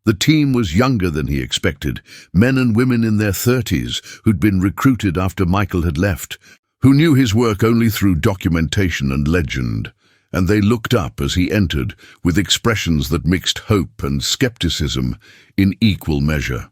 The team was younger than he expected, men and women in their 30s who'd been recruited after Michael had left, who knew his work only through documentation and legend, and they looked up as he entered with expressions that mixed hope and skepticism in equal measure.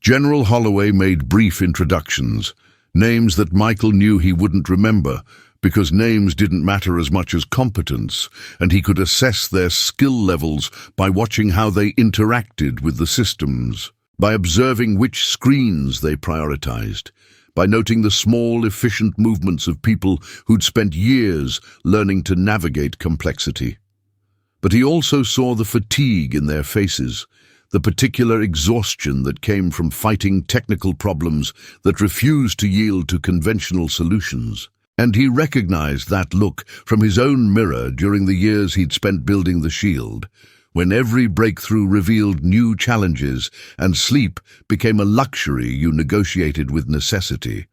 General Holloway made brief introductions, names that Michael knew he wouldn't remember, because names didn't matter as much as competence, and he could assess their skill levels by watching how they interacted with the systems, by observing which screens they prioritized, by noting the small, efficient movements of people who'd spent years learning to navigate complexity. But he also saw the fatigue in their faces, the particular exhaustion that came from fighting technical problems that refused to yield to conventional solutions. And he recognized that look from his own mirror during the years he'd spent building the shield, when every breakthrough revealed new challenges and sleep became a luxury you negotiated with necessity.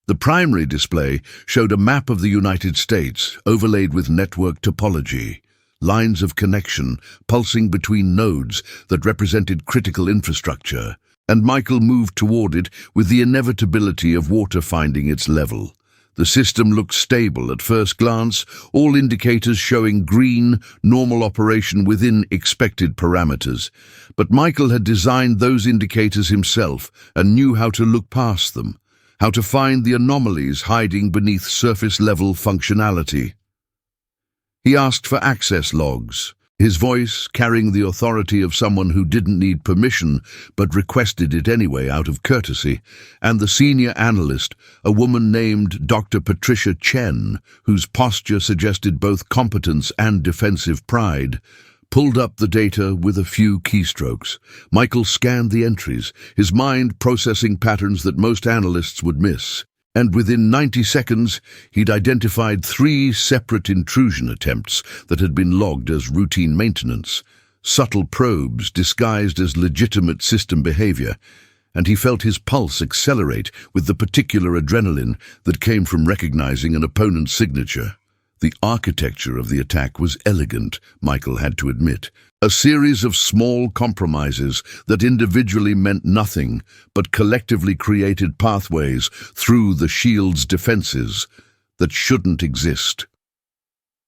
The primary display showed a map of the United States overlaid with network topology, lines of connection pulsing between nodes that represented critical infrastructure, and Michael moved toward it with the inevitability of water finding its level. The system looked stable at first glance, all indicators showing green, normal operation within expected parameters. But Michael had designed those indicators himself and knew how to look past them, how to find the anomalies hiding beneath surface-level functionality. He asked for access logs, his voice carrying the authority of someone who didn't need permission but requested it anyway out of courtesy, and the senior analyst, a woman named Dr. Patricia Chen, whose posture suggested both competence and defensive pride, pulled up the data with a few keystrokes. Michael scanned the entries, his mind processing patterns that most analysts would miss. And within 90 seconds, he'd identified 3 separate intrusion attempts that had been logged as routine maintenance, subtle probes disguised as legitimate system behavior, and he felt his pulse accelerate with the particular adrenaline that came from recognizing an opponent's signature. The architecture of the attack was elegant, Michael had to admit. A series of small compromises that individually meant nothing, but collectively created pathways through the shield's defenses. that shouldn't exist.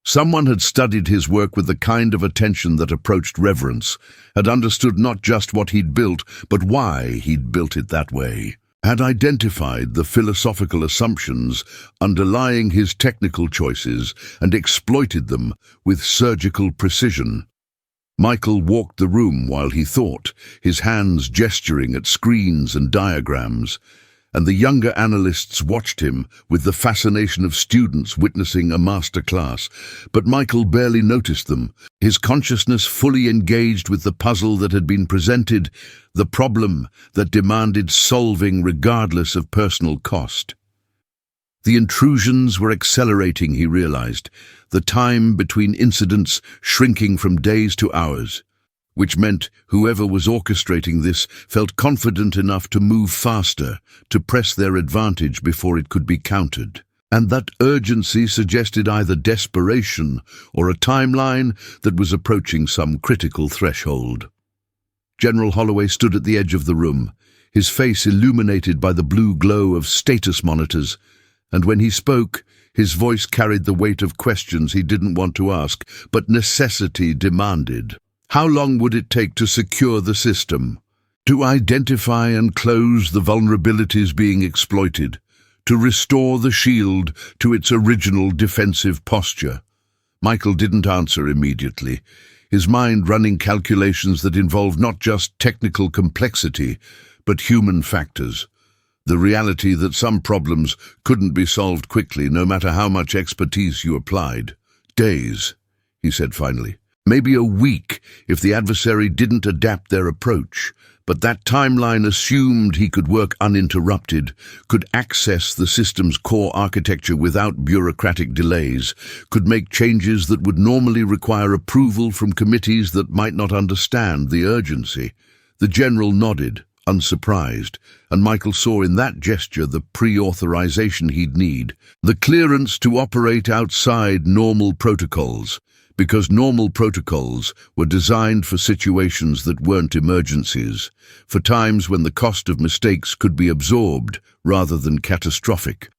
Someone had studied his work with the kind of attention that approached reverence, had understood not just what he'd built, but why he'd built it that way, had identified the philosophical assumptions underlying his technical choices and exploited them with surgical precision. Michael walked the room while he thought, his hands gesturing at screens and diagrams, and the younger analysts watched him with the fascination of students witnessing a master class. But Michael barely noticed them, his consciousness fully engaged with the puzzle that had been presented, the problem that demanded solving regardless of personal cost. The intrusions were accelerating, he realized, the time between incidents shrinking from days to hours, which meant whoever was orchestrating this felt confident enough to move faster, to press their advantage before it could be countered. And that urgency suggested either desperation or a timeline that was approaching some critical threshold. General Holloway stood at the edge of the room, his face illuminated by the blue glow of status monitors, and when he spoke, his voice carried the weight of questions he didn't want to ask, but necessity demanded. How long would it take to secure the system? To identify and close the vulnerabilities being exploited? To restore the shield to its original defensive posture? Michael didn't answer immediately, his mind running calculations that involved not just technical complexity, but human factors. The reality that some problems couldn't be solved quickly, no matter how much expertise you applied. Days, he said finally. Maybe a week if the adversary didn't adapt their approach, but that timeline assumed he could work uninterrupted, could access the system's core architecture without bureaucratic delays, could make changes that would normally require approval from committees that might not understand the urgency. The general nodded, unsurprised, and Michael saw in that gesture the pre-authorization he'd need, the clearance to operate outside normal protocols, because normal protocols were designed for situations that weren't emergencies, for times when the cost of mistakes could be absorbed rather than catastrophic.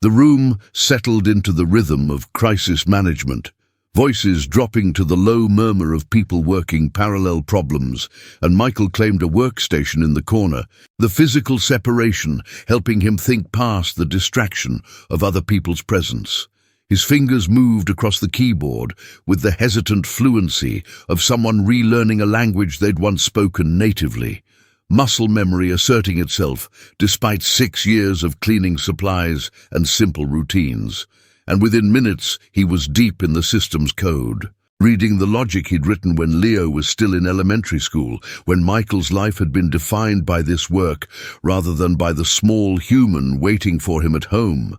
The room settled into the rhythm of crisis management, voices dropping to the low murmur of people working parallel problems, and Michael claimed a workstation in the corner, the physical separation helping him think past the distraction of other people's presence. His fingers moved across the keyboard with the hesitant fluency of someone relearning a language they'd once spoken natively, muscle memory asserting itself despite 6 years of cleaning supplies and simple routines. And within minutes, he was deep in the system's code, reading the logic he'd written when Leo was still in elementary school, when Michael's life had been defined by this work rather than by the small human waiting for him at home.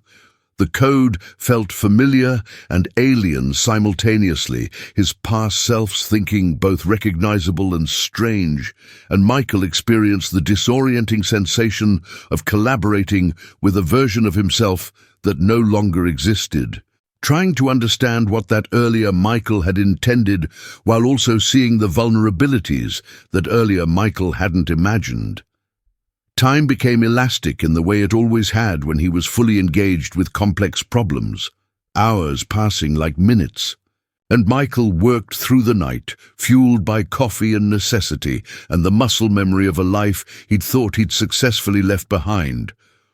The code felt familiar and alien simultaneously, his past selves thinking both recognizable and strange, and Michael experienced the disorienting sensation of collaborating with a version of himself that no longer existed, trying to understand what that earlier Michael had intended while also seeing the vulnerabilities that earlier Michael hadn't imagined. Time became elastic in the way it always had when he was fully engaged with complex problems, hours passing like minutes. And Michael worked through the night, fueled by coffee and necessity and the muscle memory of a life he'd thought he'd successfully left behind,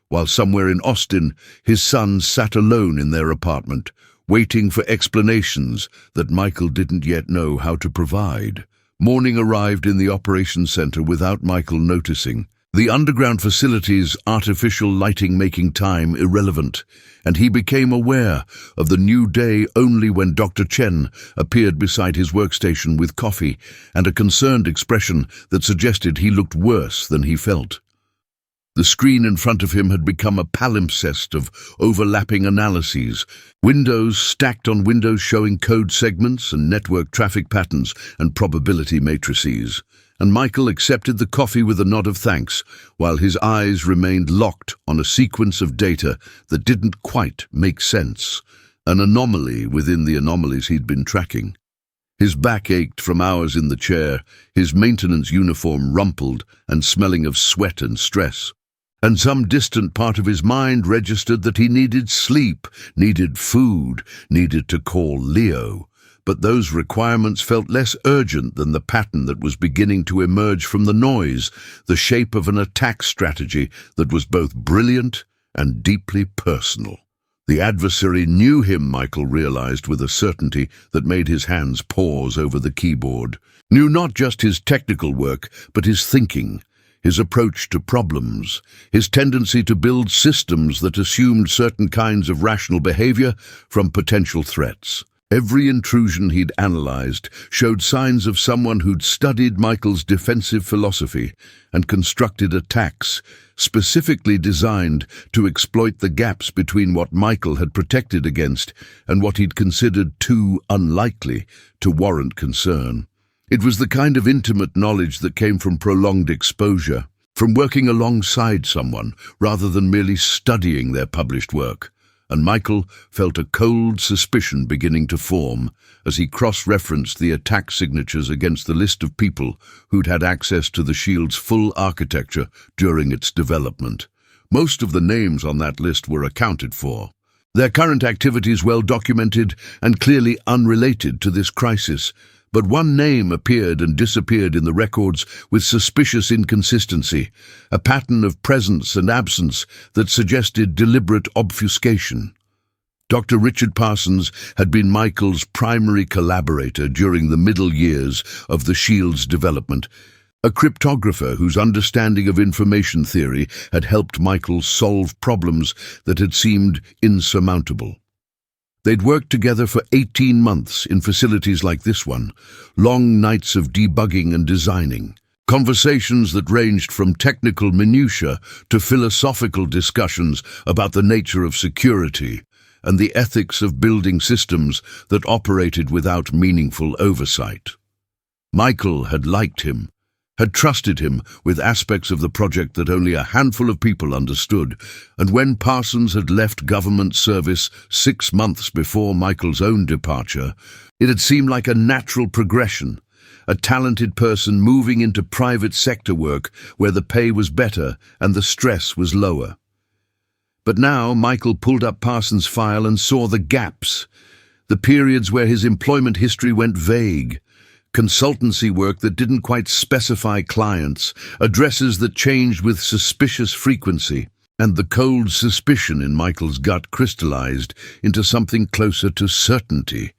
while somewhere in Austin, his sons sat alone in their apartment, waiting for explanations that Michael didn't yet know how to provide. Morning arrived in the operations center without Michael noticing. The underground facility's artificial lighting making time irrelevant, and he became aware of the new day only when Dr. Chen appeared beside his workstation with coffee and a concerned expression that suggested he looked worse than he felt. The screen in front of him had become a palimpsest of overlapping analyses, windows stacked on windows showing code segments and network traffic patterns and probability matrices. And Michael accepted the coffee with a nod of thanks, while his eyes remained locked on a sequence of data that didn't quite make sense, an anomaly within the anomalies he'd been tracking. His back ached from hours in the chair, his maintenance uniform rumpled and smelling of sweat and stress. and some distant part of his mind registered that he needed sleep, needed food, needed to call Leo. But those requirements felt less urgent than the pattern that was beginning to emerge from the noise, the shape of an attack strategy that was both brilliant and deeply personal. The adversary knew him, Michael realized with a certainty that made his hands pause over the keyboard. Knew not just his technical work, but his thinking, his approach to problems, his tendency to build systems that assumed certain kinds of rational behavior from potential threats. Every intrusion he'd analyzed showed signs of someone who'd studied Michael's defensive philosophy and constructed attacks specifically designed to exploit the gaps between what Michael had protected against and what he'd considered too unlikely to warrant concern. It was the kind of intimate knowledge that came from prolonged exposure, from working alongside someone rather than merely studying their published work. And Michael felt a cold suspicion beginning to form as he cross-referenced the attack signatures against the list of people who'd had access to the shield's full architecture during its development. Most of the names on that list were accounted for, their current activities well documented and clearly unrelated to this crisis. But one name appeared and disappeared in the records with suspicious inconsistency, a pattern of presence and absence that suggested deliberate obfuscation. Dr. Richard Parsons had been Michael's primary collaborator during the middle years of the shield's development, a cryptographer whose understanding of information theory had helped Michael solve problems that had seemed insurmountable. They'd worked together for 18 months in facilities like this one, long nights of debugging and designing, conversations that ranged from technical minutiae to philosophical discussions about the nature of security and the ethics of building systems that operated without meaningful oversight. Michael had liked him, had trusted him with aspects of the project that only a handful of people understood, and when Parsons had left government service 6 months before Michael's own departure, it had seemed like a natural progression, a talented person moving into private sector work where the pay was better and the stress was lower. But now Michael pulled up Parsons' file and saw the gaps, the periods where his employment history went vague, consultancy work that didn't quite specify clients, addresses that changed with suspicious frequency, and the cold suspicion in Michael's gut crystallized into something closer to certainty.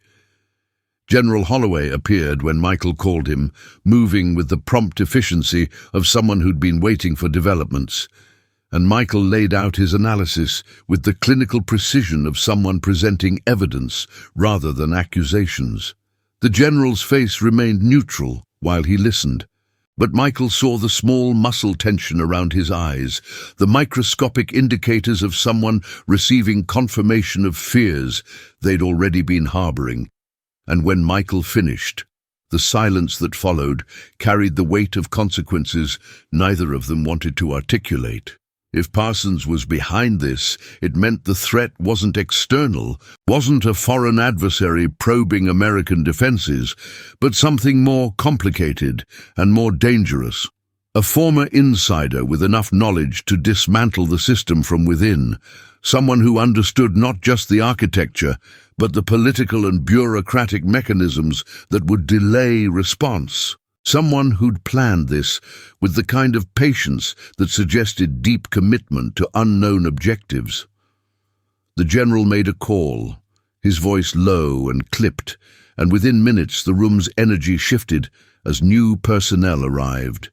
General Holloway appeared when Michael called him, moving with the prompt efficiency of someone who'd been waiting for developments, and Michael laid out his analysis with the clinical precision of someone presenting evidence rather than accusations. The general's face remained neutral while he listened, but Michael saw the small muscle tension around his eyes, the microscopic indicators of someone receiving confirmation of fears they'd already been harboring. And when Michael finished, the silence that followed carried the weight of consequences neither of them wanted to articulate. If Parsons was behind this, it meant the threat wasn't external, wasn't a foreign adversary probing American defenses, but something more complicated and more dangerous. A former insider with enough knowledge to dismantle the system from within, someone who understood not just the architecture, but the political and bureaucratic mechanisms that would delay response. Someone who'd planned this with the kind of patience that suggested deep commitment to unknown objectives. The general made a call, his voice low and clipped, and within minutes the room's energy shifted as new personnel arrived.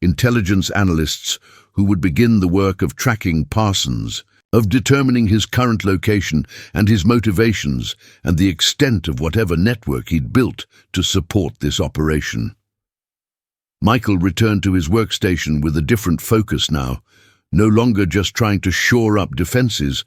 Intelligence analysts who would begin the work of tracking Parsons, of determining his current location and his motivations and the extent of whatever network he'd built to support this operation. Michael returned to his workstation with a different focus now, no longer just trying to shore up defenses,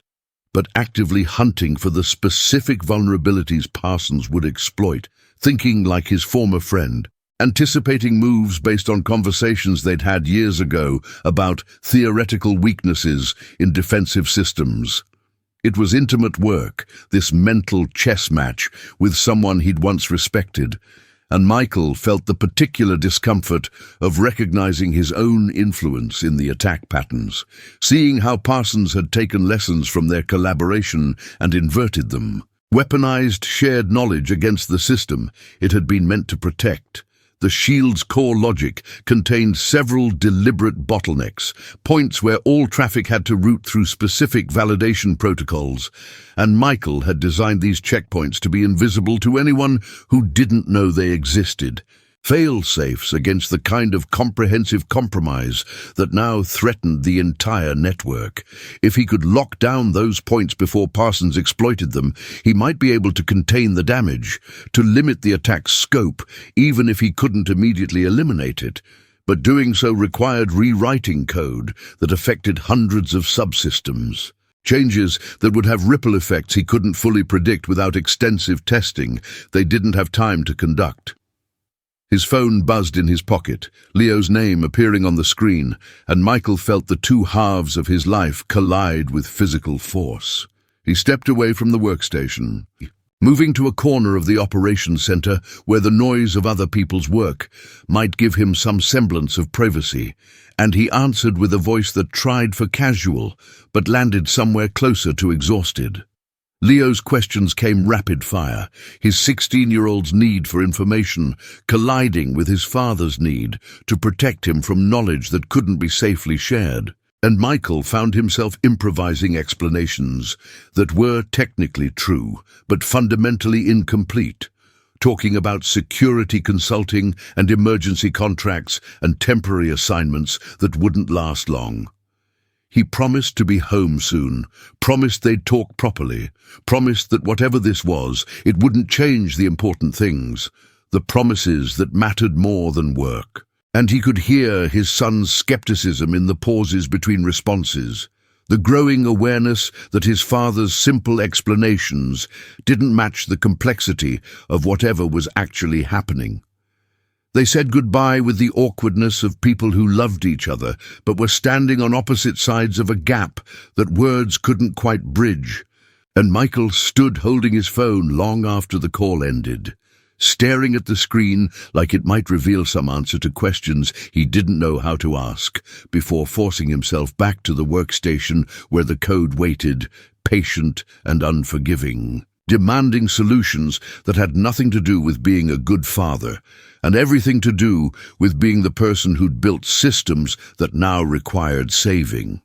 but actively hunting for the specific vulnerabilities Parsons would exploit, thinking like his former friend, anticipating moves based on conversations they'd had years ago about theoretical weaknesses in defensive systems. It was intimate work, this mental chess match with someone he'd once respected, and Michael felt the particular discomfort of recognizing his own influence in the attack patterns, seeing how Parsons had taken lessons from their collaboration and inverted them. Weaponized shared knowledge against the system it had been meant to protect. The shield's core logic contained several deliberate bottlenecks, points where all traffic had to route through specific validation protocols, and Michael had designed these checkpoints to be invisible to anyone who didn't know they existed. Fail-safes against the kind of comprehensive compromise that now threatened the entire network. If he could lock down those points before Parsons exploited them, he might be able to contain the damage, to limit the attack's scope, even if he couldn't immediately eliminate it. But doing so required rewriting code that affected hundreds of subsystems. Changes that would have ripple effects he couldn't fully predict without extensive testing they didn't have time to conduct. His phone buzzed in his pocket, Leo's name appearing on the screen, and Michael felt the two halves of his life collide with physical force. He stepped away from the workstation, moving to a corner of the operations center where the noise of other people's work might give him some semblance of privacy, and he answered with a voice that tried for casual, but landed somewhere closer to exhausted. Leo's questions came rapid fire, his 16-year-old's need for information colliding with his father's need to protect him from knowledge that couldn't be safely shared. And Michael found himself improvising explanations that were technically true, but fundamentally incomplete, talking about security consulting and emergency contracts and temporary assignments that wouldn't last long. He promised to be home soon, promised they'd talk properly, promised that whatever this was, it wouldn't change the important things, the promises that mattered more than work. And he could hear his son's skepticism in the pauses between responses, the growing awareness that his father's simple explanations didn't match the complexity of whatever was actually happening. They said goodbye with the awkwardness of people who loved each other but were standing on opposite sides of a gap that words couldn't quite bridge, and Michael stood holding his phone long after the call ended, staring at the screen like it might reveal some answer to questions he didn't know how to ask, before forcing himself back to the workstation where the code waited, patient and unforgiving, demanding solutions that had nothing to do with being a good father, and everything to do with being the person who'd built systems that now required saving.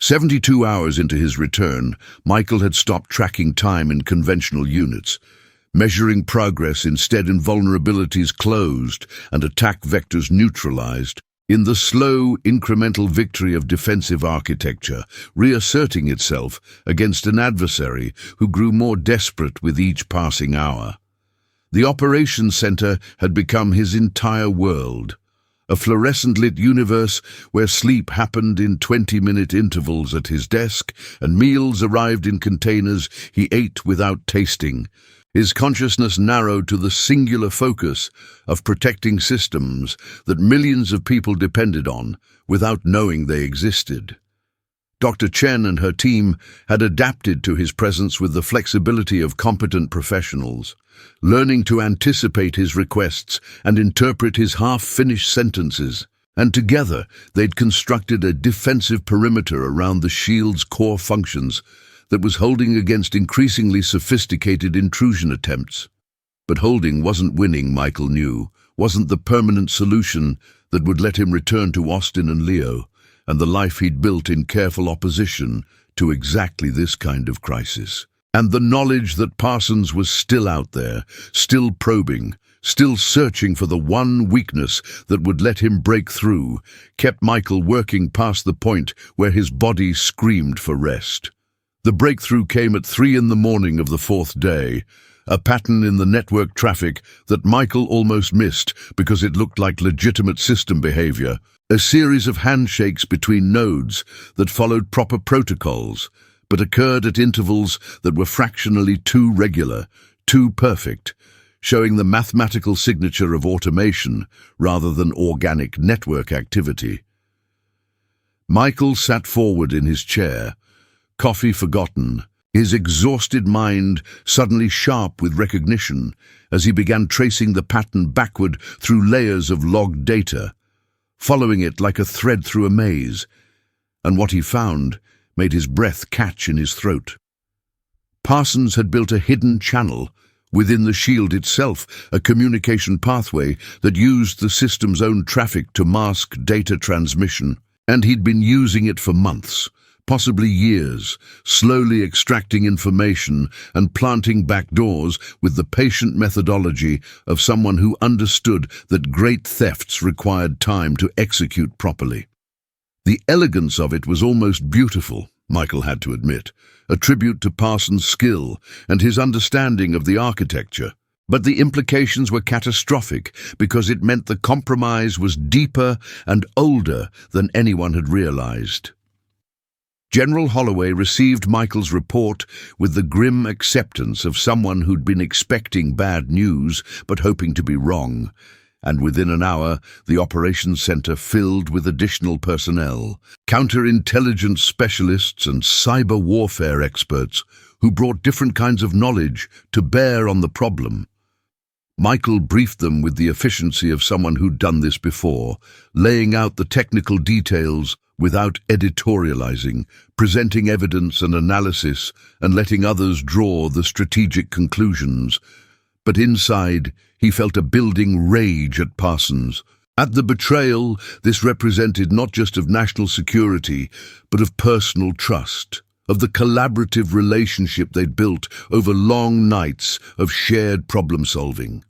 72 hours into his return, Michael had stopped tracking time in conventional units, measuring progress instead in vulnerabilities closed and attack vectors neutralized, in the slow, incremental victory of defensive architecture, reasserting itself against an adversary who grew more desperate with each passing hour. The operations center had become his entire world, a fluorescent-lit universe where sleep happened in 20-minute intervals at his desk and meals arrived in containers he ate without tasting. His consciousness narrowed to the singular focus of protecting systems that millions of people depended on without knowing they existed. Dr. Chen and her team had adapted to his presence with the flexibility of competent professionals, learning to anticipate his requests and interpret his half-finished sentences, and together they'd constructed a defensive perimeter around the shield's core functions that was holding against increasingly sophisticated intrusion attempts. But holding wasn't winning, Michael knew, wasn't the permanent solution that would let him return to Austin and Leo, and the life he'd built in careful opposition to exactly this kind of crisis. And the knowledge that Parsons was still out there, still probing, still searching for the one weakness that would let him break through, kept Michael working past the point where his body screamed for rest. The breakthrough came at 3 a.m. of the 4th day, a pattern in the network traffic that Michael almost missed because it looked like legitimate system behavior, a series of handshakes between nodes that followed proper protocols, but occurred at intervals that were fractionally too regular, too perfect, showing the mathematical signature of automation rather than organic network activity. Michael sat forward in his chair, coffee forgotten, his exhausted mind suddenly sharp with recognition as he began tracing the pattern backward through layers of logged data, following it like a thread through a maze, and what he found made his breath catch in his throat. Parsons had built a hidden channel within the shield itself, a communication pathway that used the system's own traffic to mask data transmission, and he'd been using it for months, possibly years, slowly extracting information and planting backdoors with the patient methodology of someone who understood that great thefts required time to execute properly. The elegance of it was almost beautiful, Michael had to admit, a tribute to Parsons' skill and his understanding of the architecture. But the implications were catastrophic because it meant the compromise was deeper and older than anyone had realized. General Holloway received Michael's report with the grim acceptance of someone who'd been expecting bad news but hoping to be wrong, and within an hour the operations center filled with additional personnel, counterintelligence specialists and cyber warfare experts who brought different kinds of knowledge to bear on the problem. Michael briefed them with the efficiency of someone who'd done this before, laying out the technical details without editorializing, presenting evidence and analysis, and letting others draw the strategic conclusions. But inside, he felt a building rage at Parsons. At the betrayal, this represented not just of national security, but of personal trust, of the collaborative relationship they'd built over long nights of shared problem-solving.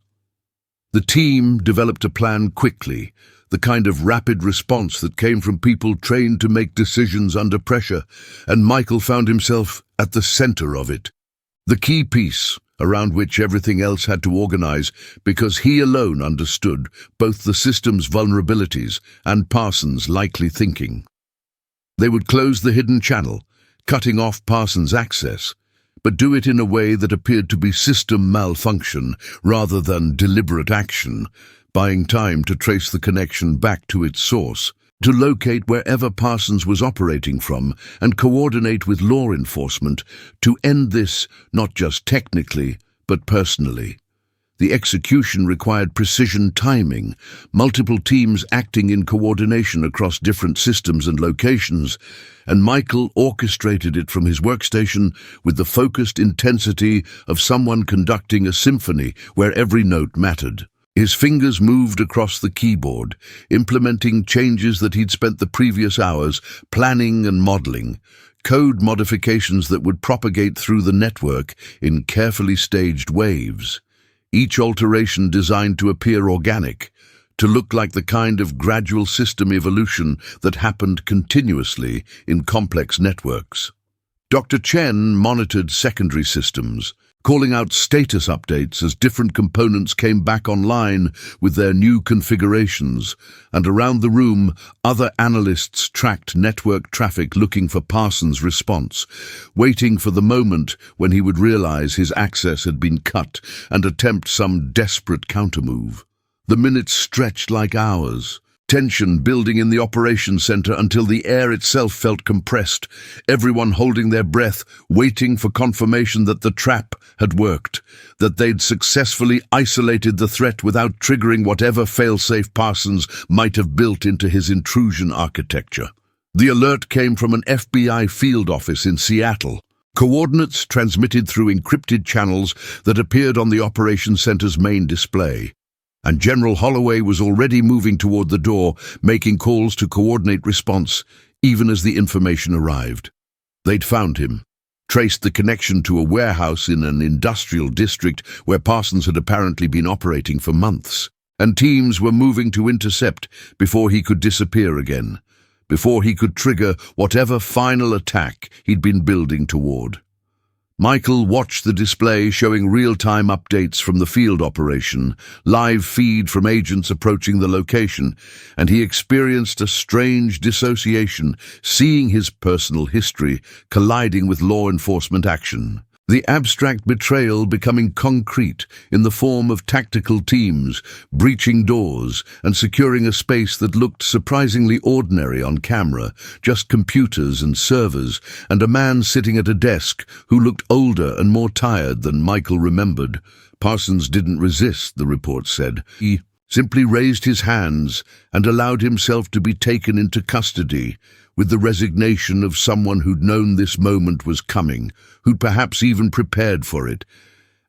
The team developed a plan quickly, the kind of rapid response that came from people trained to make decisions under pressure, and Michael found himself at the center of it. The key piece around which everything else had to organize, because he alone understood both the system's vulnerabilities and Parsons' likely thinking. They would close the hidden channel, cutting off Parsons' access, but do it in a way that appeared to be system malfunction rather than deliberate action, buying time to trace the connection back to its source, to locate wherever Parsons was operating from and coordinate with law enforcement to end this not just technically, but personally. The execution required precision timing, multiple teams acting in coordination across different systems and locations, and Michael orchestrated it from his workstation with the focused intensity of someone conducting a symphony where every note mattered. His fingers moved across the keyboard, implementing changes that he'd spent the previous hours planning and modeling, code modifications that would propagate through the network in carefully staged waves, each alteration designed to appear organic, to look like the kind of gradual system evolution that happened continuously in complex networks. Dr. Chen monitored secondary systems, calling out status updates as different components came back online with their new configurations, and around the room, other analysts tracked network traffic looking for Parsons' response, waiting for the moment when he would realize his access had been cut and attempt some desperate countermove. The minutes stretched like hours, tension building in the operations center until the air itself felt compressed, everyone holding their breath, waiting for confirmation that the trap had worked, that they'd successfully isolated the threat without triggering whatever failsafe Parsons might have built into his intrusion architecture. The alert came from an FBI field office in Seattle, coordinates transmitted through encrypted channels that appeared on the operations center's main display. And General Holloway was already moving toward the door, making calls to coordinate response, even as the information arrived. They'd found him, traced the connection to a warehouse in an industrial district where Parsons had apparently been operating for months, and teams were moving to intercept before he could disappear again, before he could trigger whatever final attack he'd been building toward. Michael watched the display showing real-time updates from the field operation, live feed from agents approaching the location, and he experienced a strange dissociation, seeing his personal history colliding with law enforcement action. The abstract betrayal becoming concrete in the form of tactical teams, breaching doors and securing a space that looked surprisingly ordinary on camera, just computers and servers, and a man sitting at a desk who looked older and more tired than Michael remembered. Parsons didn't resist, the report said. He simply raised his hands and allowed himself to be taken into custody, with the resignation of someone who'd known this moment was coming, who'd perhaps even prepared for it.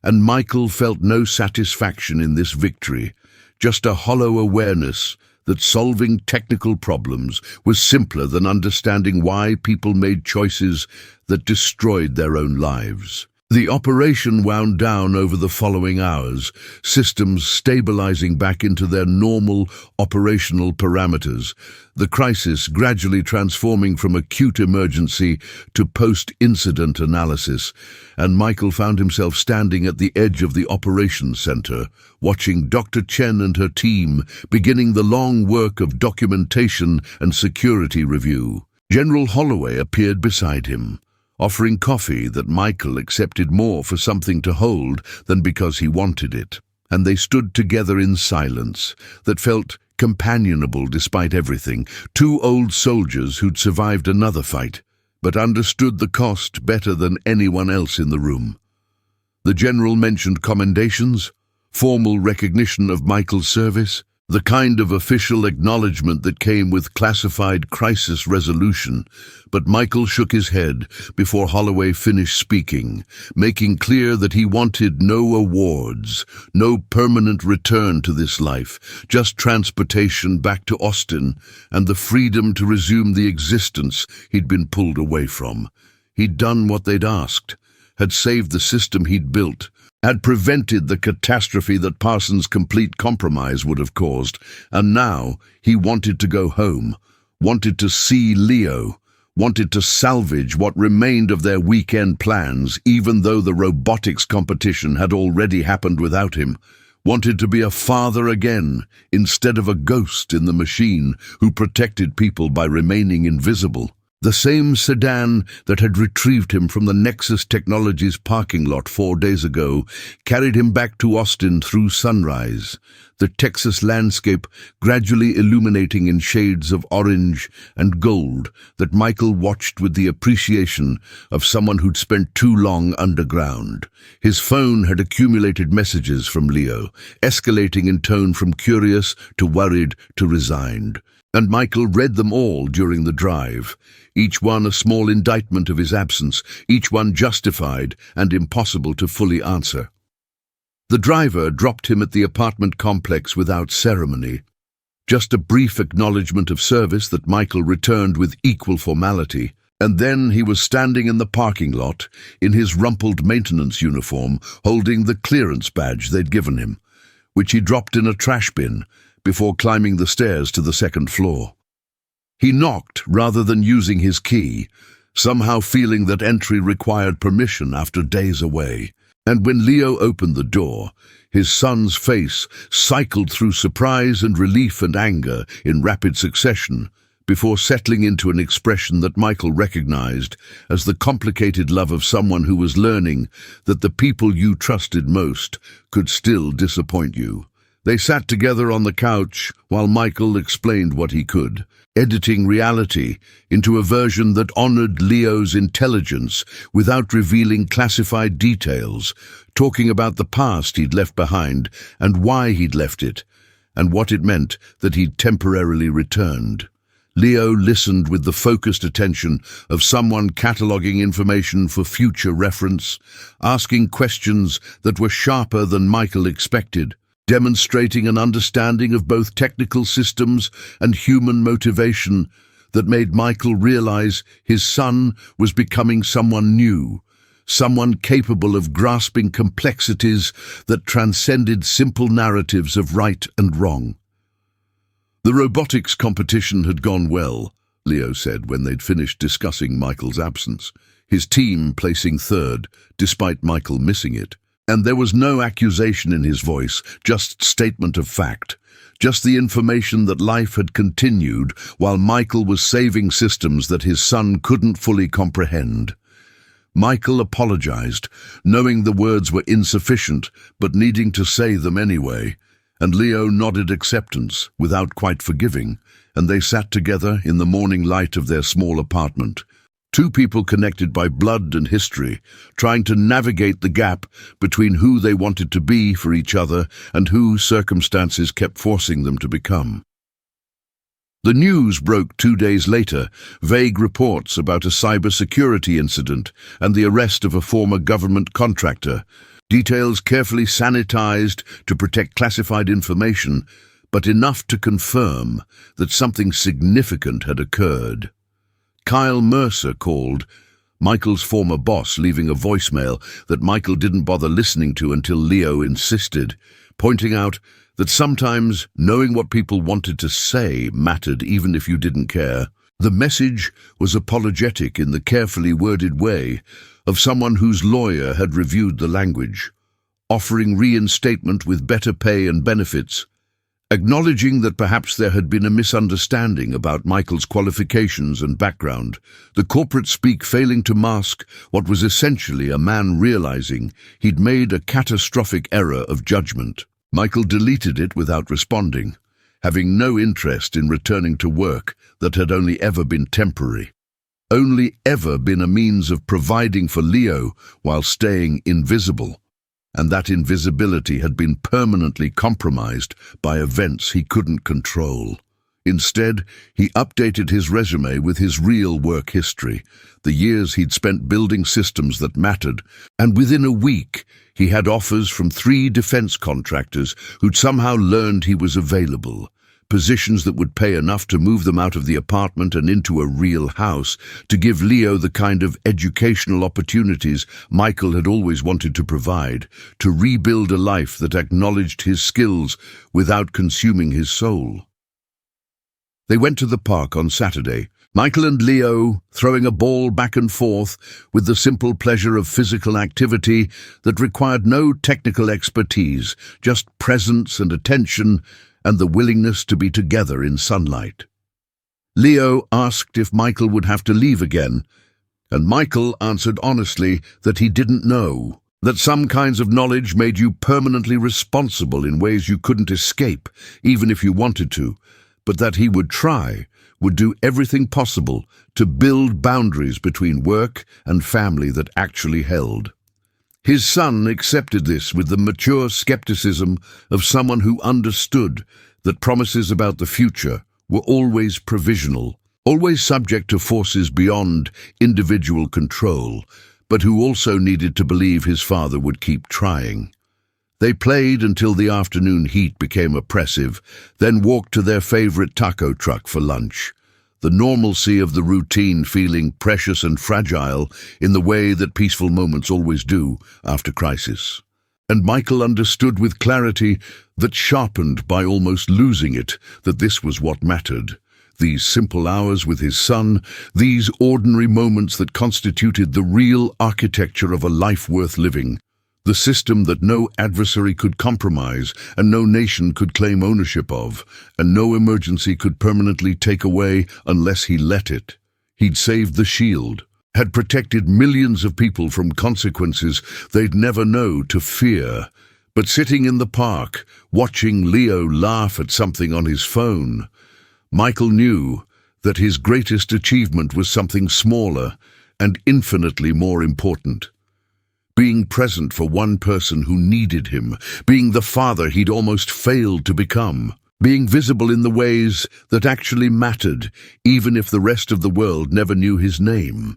And Michael felt no satisfaction in this victory, just a hollow awareness that solving technical problems was simpler than understanding why people made choices that destroyed their own lives. The operation wound down over the following hours, systems stabilizing back into their normal operational parameters, the crisis gradually transforming from acute emergency to post-incident analysis, and Michael found himself standing at the edge of the operations center, watching Dr. Chen and her team beginning the long work of documentation and security review. General Holloway appeared beside him, offering coffee that Michael accepted more for something to hold than because he wanted it. And they stood together in silence that felt companionable despite everything, two old soldiers who'd survived another fight, but understood the cost better than anyone else in the room. The general mentioned commendations, formal recognition of Michael's service, the kind of official acknowledgement that came with classified crisis resolution, but Michael shook his head before Holloway finished speaking, making clear that he wanted no awards, no permanent return to this life, just transportation back to Austin and the freedom to resume the existence he'd been pulled away from. He'd done what they'd asked, had saved the system he'd built, had prevented the catastrophe that Parsons' complete compromise would have caused, and now he wanted to go home, wanted to see Leo, wanted to salvage what remained of their weekend plans, even though the robotics competition had already happened without him, wanted to be a father again, instead of a ghost in the machine who protected people by remaining invisible. The same sedan that had retrieved him from the Nexus Technologies parking lot 4 days ago carried him back to Austin through sunrise, the Texas landscape gradually illuminating in shades of orange and gold that Michael watched with the appreciation of someone who'd spent too long underground. His phone had accumulated messages from Leo, escalating in tone from curious to worried to resigned, and Michael read them all during the drive, each one a small indictment of his absence, each one justified and impossible to fully answer. The driver dropped him at the apartment complex without ceremony, just a brief acknowledgement of service that Michael returned with equal formality, and then he was standing in the parking lot in his rumpled maintenance uniform, holding the clearance badge they'd given him, which he dropped in a trash bin before climbing the stairs to the second floor. He knocked rather than using his key, somehow feeling that entry required permission after days away. And when Leo opened the door, his son's face cycled through surprise and relief and anger in rapid succession, before settling into an expression that Michael recognized as the complicated love of someone who was learning that the people you trusted most could still disappoint you. They sat together on the couch while Michael explained what he could, editing reality into a version that honored Leo's intelligence without revealing classified details, talking about the past he'd left behind and why he'd left it, and what it meant that he'd temporarily returned. Leo listened with the focused attention of someone cataloging information for future reference, asking questions that were sharper than Michael expected, demonstrating an understanding of both technical systems and human motivation that made Michael realize his son was becoming someone new, someone capable of grasping complexities that transcended simple narratives of right and wrong. The robotics competition had gone well, Leo said when they'd finished discussing Michael's absence, his team placing third, despite Michael missing it. And there was no accusation in his voice, just statement of fact, just the information that life had continued while Michael was saving systems that his son couldn't fully comprehend. Michael apologized, knowing the words were insufficient, but needing to say them anyway, and Leo nodded acceptance, without quite forgiving, and they sat together in the morning light of their small apartment. Two people connected by blood and history, trying to navigate the gap between who they wanted to be for each other and who circumstances kept forcing them to become. The news broke 2 days later, vague reports about a cybersecurity incident and the arrest of a former government contractor, details carefully sanitized to protect classified information, but enough to confirm that something significant had occurred. Kyle Mercer called, Michael's former boss, leaving a voicemail that Michael didn't bother listening to until Leo insisted, pointing out that sometimes knowing what people wanted to say mattered even if you didn't care. The message was apologetic in the carefully worded way of someone whose lawyer had reviewed the language, offering reinstatement with better pay and benefits, acknowledging that perhaps there had been a misunderstanding about Michael's qualifications and background, the corporate speak failing to mask what was essentially a man realizing he'd made a catastrophic error of judgment. Michael deleted it without responding, having no interest in returning to work that had only ever been temporary, only ever been a means of providing for Leo while staying invisible, and that invisibility had been permanently compromised by events he couldn't control. Instead, he updated his resume with his real work history, the years he'd spent building systems that mattered, and within a week he had offers from 3 defense contractors who'd somehow learned he was available, positions that would pay enough to move them out of the apartment and into a real house, to give Leo the kind of educational opportunities Michael had always wanted to provide, to rebuild a life that acknowledged his skills without consuming his soul. They went to the park on Saturday, Michael and Leo throwing a ball back and forth with the simple pleasure of physical activity that required no technical expertise, just presence and attention and the willingness to be together in sunlight. Leo asked if Michael would have to leave again, and Michael answered honestly that he didn't know, that some kinds of knowledge made you permanently responsible in ways you couldn't escape, even if you wanted to, but that he would try, would do everything possible to build boundaries between work and family that actually held. His son accepted this with the mature skepticism of someone who understood that promises about the future were always provisional, always subject to forces beyond individual control, but who also needed to believe his father would keep trying. They played until the afternoon heat became oppressive, then walked to their favorite taco truck for lunch, the normalcy of the routine feeling precious and fragile in the way that peaceful moments always do after crisis. And Michael understood with clarity that, sharpened by almost losing it, that this was what mattered. These simple hours with his son, these ordinary moments that constituted the real architecture of a life worth living. The system that no adversary could compromise and no nation could claim ownership of, and no emergency could permanently take away unless he let it. He'd saved the shield, had protected millions of people from consequences they'd never know to fear. But sitting in the park, watching Leo laugh at something on his phone, Michael knew that his greatest achievement was something smaller and infinitely more important. Being present for one person who needed him, being the father he'd almost failed to become, being visible in the ways that actually mattered, even if the rest of the world never knew his name.